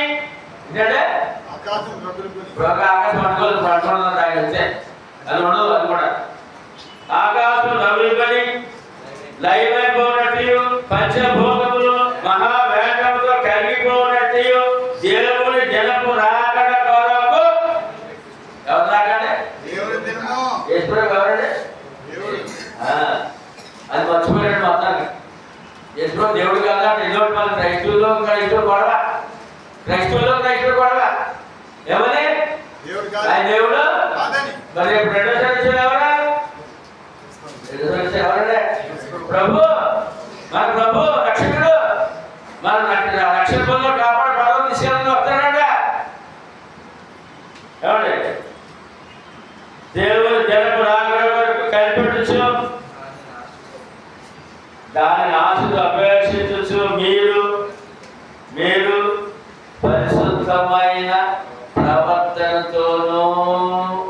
ఆకాశం అనుకోదు పడుతుంది. అది ఉండదు. అది కూడా ఆకాశం రగులుకొని లయమైపోయినట్టు, పంచభూతములు మహావేగంతో కలిగిపోయినట్టు, దేవుని జనపు రాకడ కొరకు ఎవరు రాకండి? ఎవరండి? అది మర్చిపోయాడు మొత్తానికి. యశ్వరం దేవుడు కదా. ఇదో మన క్రైస్తవుల్లో గొడవ, క్రైస్తవులు గొడవ. ఏమని? ఆయన దేవుడు. మరి రెండోసారి ఎవరా? ఎవరండి? ప్రభు. మన ప్రభు రక్షకుడు. మన రక్షణ పొందో కాపాడు పడవ తీసుకెళ్ళి వస్తాడంట. ఏమండి? దేవుని జనపు రాకడ వరకు కనిపెట్టచ్చు, దానిని ఆశతో అపేక్షించచ్చు. మీరు పరిశుద్ధమైన ప్రవర్తనతోనూ.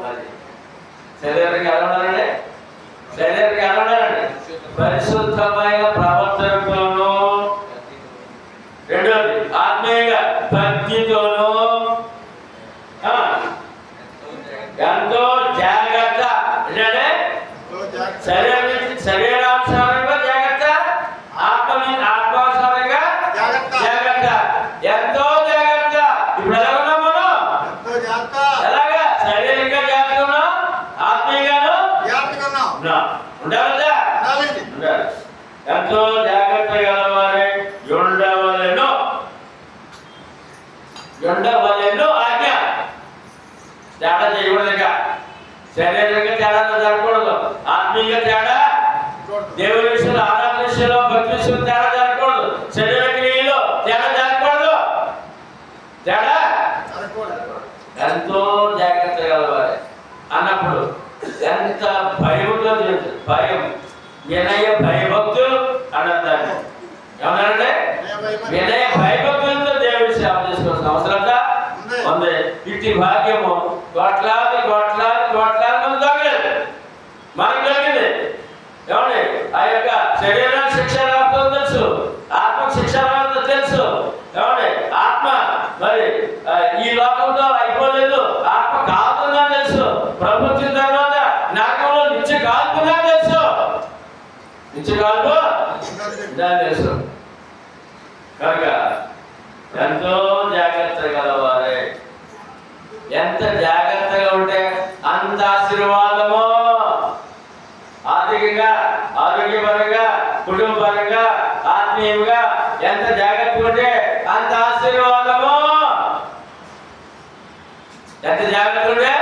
అది శరీరానికి ఎలా ఉండాలండి? శరీరానికి ఎలా ఉండాలండి? పరిశుద్ధమైన ప్రవర్తనతోనూ. రెండోది ఆత్మీయ భక్తితోనూ ఎంతో జాగ్రత్త. ఏంటంటే శరీరానుసారంగా జాగ్రత్త, ఆత్మానుసారంగా జాగ్రత్త. ఎంతో జాగ్రత్త. ఇప్పుడు ఎలా ఉన్నాం మనం? ఎలాగా? శారీరకంగా జాగ్రత్తగా ఉన్నాం, ఆత్మీయంగాను ఉండాలి. ఎంతో జాగ్రత్త గలవారే ఉండవలెను ఆజ్ఞ. తేడా చేయకూడదు. ఇంకా శారీరకంగా తేడా జరగకూడదు, ఆత్మీయంగా తేడా, దేవుని విషయంలో, ఆరాధన విషయంలో, భక్తి విషయంలో తేడా జరగకూడదు, శరీర క్రియలో తేడా జరగకూడదు. తేడా ఎంతో జాగ్రత్త గలవారే అన్నప్పుడు ఎంత భయముతో, భయం, వినయ భయభక్తులు అన్నదాన్ని ఏమన్నారంటే? వినయ భయభక్తులతో దేవుడి సేవ చేసుకోవాల్సిన అవసరం ఉంది. ఇట్టి భాగ్యము కోట్లాది మంది దొరకలేదు, మనకు దొరికింది. ఏమండి? ఆ యొక్క శరీర శిక్ష రావడం తెలుసు, ఆత్మ శిక్ష రావడం తెలుసు. ఏమండి? ఆత్మ మరి ఈ లోకంలో అయిపోలేదు, ఆత్మ కాలుతుందా తెలుసు. ప్రభుత్వం తర్వాత నరకంలో నిత్య కాల్పుందా తెలుసు. నిత్య కాల్పు తెలుసు. కనుక ఎంతో జాగ్రత్త గలవారే. ఎంత జాగ్రత్తగా ఉంటే అంత ఆశీర్వాదము. ఆర్థికంగా, ఆరోగ్యపరంగా, కుటుంబపరంగా, ఆత్మీయంగా ఎంత జాగ్రత్తగా ఉంటే అంత ఆశీర్వాదము. ఎంత జాగ్రత్తగా ఉంటే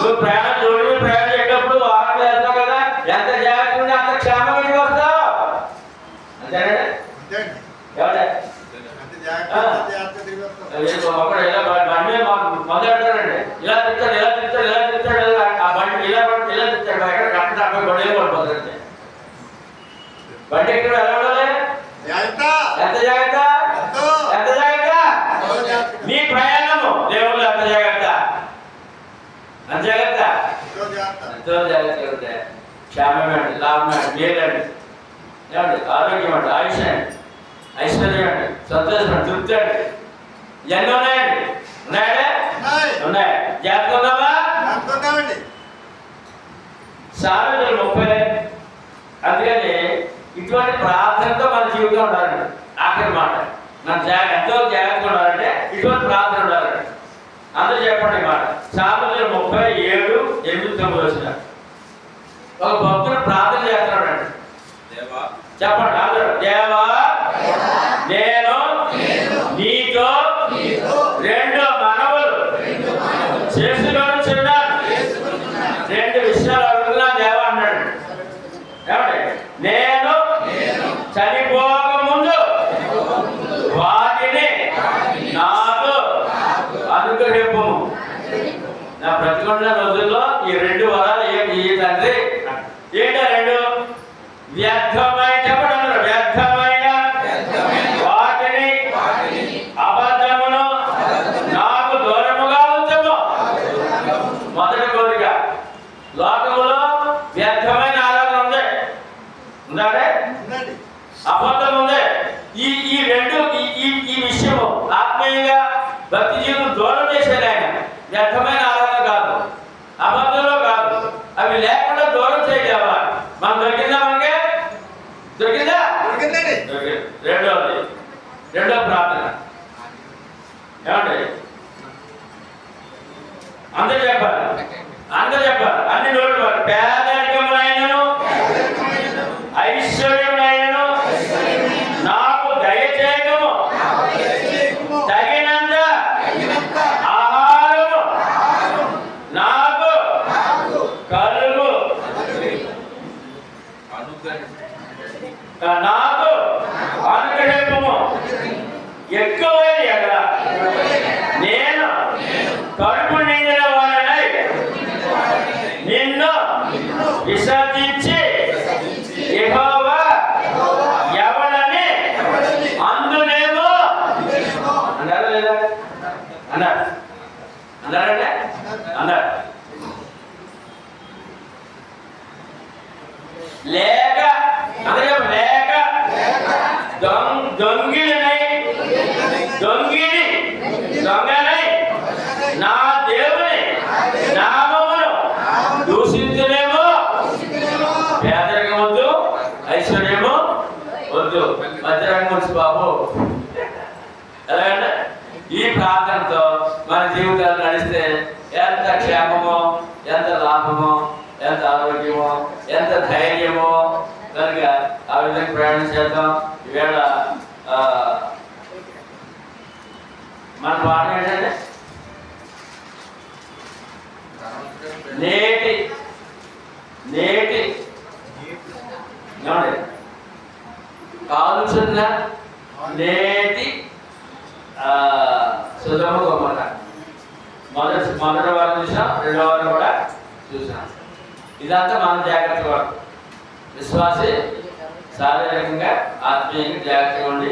నువ్వు ప్రయాణం చేసేటప్పుడు వాహనం వెళ్తావు కదా, ఎంత జాగ్రత్తగా ఉంటే అంత క్షేమంగా వస్తావు. అంతేనా? మొదలెడతాడండి. ఇలా తిరుగుతాడు, ఆ బండి ఇలా తిరుగుతాడు. ఎక్కడ కట్ట గొడవలు పడిపోతాడంటే బండి ఎక్కడ ఎలా ఉండాలి? ఎంత జాగ్రత్త, ఎంత జాగ్రత్త. నీ ప్రయాణము దేవుళ్ళు ఎంత జాగ్రత్త, అంత జాగ్రత్త. ఎంతో జాగ్రత్తగా ఉంటే క్షేమమేండి, లాభమేండి, మేలండి, ఏమండి, ఆరోగ్యం అండి, ఆయుష్ అండి, ఐశ్వర్యం అండి, సంతోషం అండి, తృప్తి అండి. ఇవన్నీ ఉన్నాయండి. ఉన్నాయండి? ఉన్నాయి. జాగ్రత్త ఉందామా? సామెతలు 30. అందుకని ఇటువంటి ప్రార్థనతో మన జీవితం ఉండాలండి. ఆఖరి మాట, మన ఎంతో జాగ్రత్తగా ఉండాలంటే ఇటువంటి ప్రార్థన ఉండాలండి. అందరూ చెప్పండి మాట. సామెతలు 37, 8, 9 వచ్చిన ఒక భక్తుడు ప్రార్థన చేస్తున్నాడండి. చెప్పండి అందరూ. దేవా, నేను నీతో 2 మనవులు చేసుకొనుచున్నాను. రెండు విషయాలు అడుగుతున్నా దేవా అన్నాడు. ఏమండి? నేను చనిపోక ముందు వాటిని నాకు అనుగ్రహింపుము. నా బ్రతికున్న రోజుల్లో ఈ రెండు వరాలు ఈ తండ్రి ఏంటో రెండు వ్యర్థమైన చెప్పడం వ్యర్థమైన వాటిని అబద్ధమును నాకు దూరముగా ఉంచము. మొదటి కోరిక. లోకములో వ్యర్థమైన ఆరాధన ఉంది, ఉందంటే అబద్ధం ఉంది. ఈ రెండు ఈ విషయము ఆత్మీయంగా భక్తి జీవితం దూరం చేసేది ఆయన. వ్యర్థమైన ఆరాధన కాదు, అబద్ధంలో కాదు, అవి లేకుండా దూరం చేయలేవా? మనం దొరికిందా? మనకి దొరికిందా? రెండో ప్రార్థన ఏమండి? అందరూ చెప్పాలి, అన్ని నోళ్ళు వారు. పేదరికములైనను ఐశ్వర్యములైనను నాకు దయచేయము, తగినంత ఆహారము నాకు కలుగు, నాకు అనుగ్రహింపుము. ఎక్కువైన ఎడల నేను కడుపు నిండిన వాడనై నిన్ను విసర్జించి యెహోవా ఎవడని అందునేమో అన్నారా లేదా? అన్నారంటే అన్నారు. లేక లేక దొంగనై నా దేవుని నామమును దూషించునేమో. పేదరికం వద్దు, ఐశ్వర్యము వద్దు, మధ్యరంగం వచ్చి బాబు. ఎలాగంటే ఈ ప్రార్థనతో మన జీవితాలు నడిస్తే ఎంత క్షేమమో, ఎంత లాభమో, ఎంత ఆరోగ్యమో, ఎంత ధైర్యమో. కనుక ఆ విధంగా ప్రయాణం చేద్దాం. ఈవేళ మన పాఠం ఏంటంటే నేటి కాలుచున్న నేటి సుధమ గొప్పట. మొదటి వారం చూసాం, రెండో వారం కూడా చూసాం. ఇదంతా మనం జాగ్రత్త పడతాం. విశ్వాసి శారీరకంగా ఆత్మీయంగా జాగ్రత్తగా ఉండి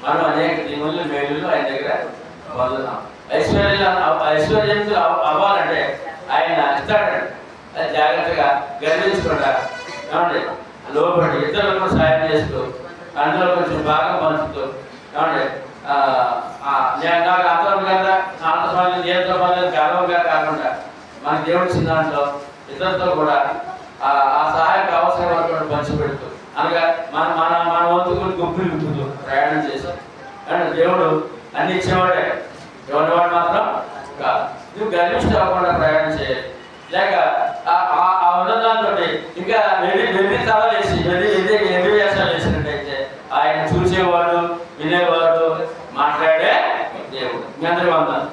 మనం అనేక దీవులు మేలులు ఆయన దగ్గర పొందుతాం. ఐశ్వర్యంతో అవ్వాలంటే ఆయన ఇస్తాడండి. అది జాగ్రత్తగా గర్వించకుండా ఏమండి లోపడి ఇతరులకు సాయం చేస్తూ అందులో కొంచెం భాగం పంచుతూ ఏమండి నేను నాకు అంతరం కదా అంత పని దేంతో పని గర్వంగా కాకుండా మన దేవుడి చిన్న దాంట్లో ఇతరులతో కూడా ఆ సహాయక అవసరం పంచిపెడుతూ అనగా మన మన మన వంతుకుని గుంపులు విప్పుతూ ప్రయాణం చేశాం. కానీ దేవుడు అన్ని ఇచ్చేవాడే, ఎవరివాడు మాత్రం కాదు. నువ్వు గర్విష్ట అవ్వకుండా ప్రయాణం చేయాలి. లేక ఆ ఉన్నదాంతో ఇంకా వెర్రి తల వేసి వెర్రి వేషాలు వేసినట్టయితే ఆయన చూసేవాడు, వినేవాడు, మాట్లాడే దేవుడు. మీ అందరూ వందాలు.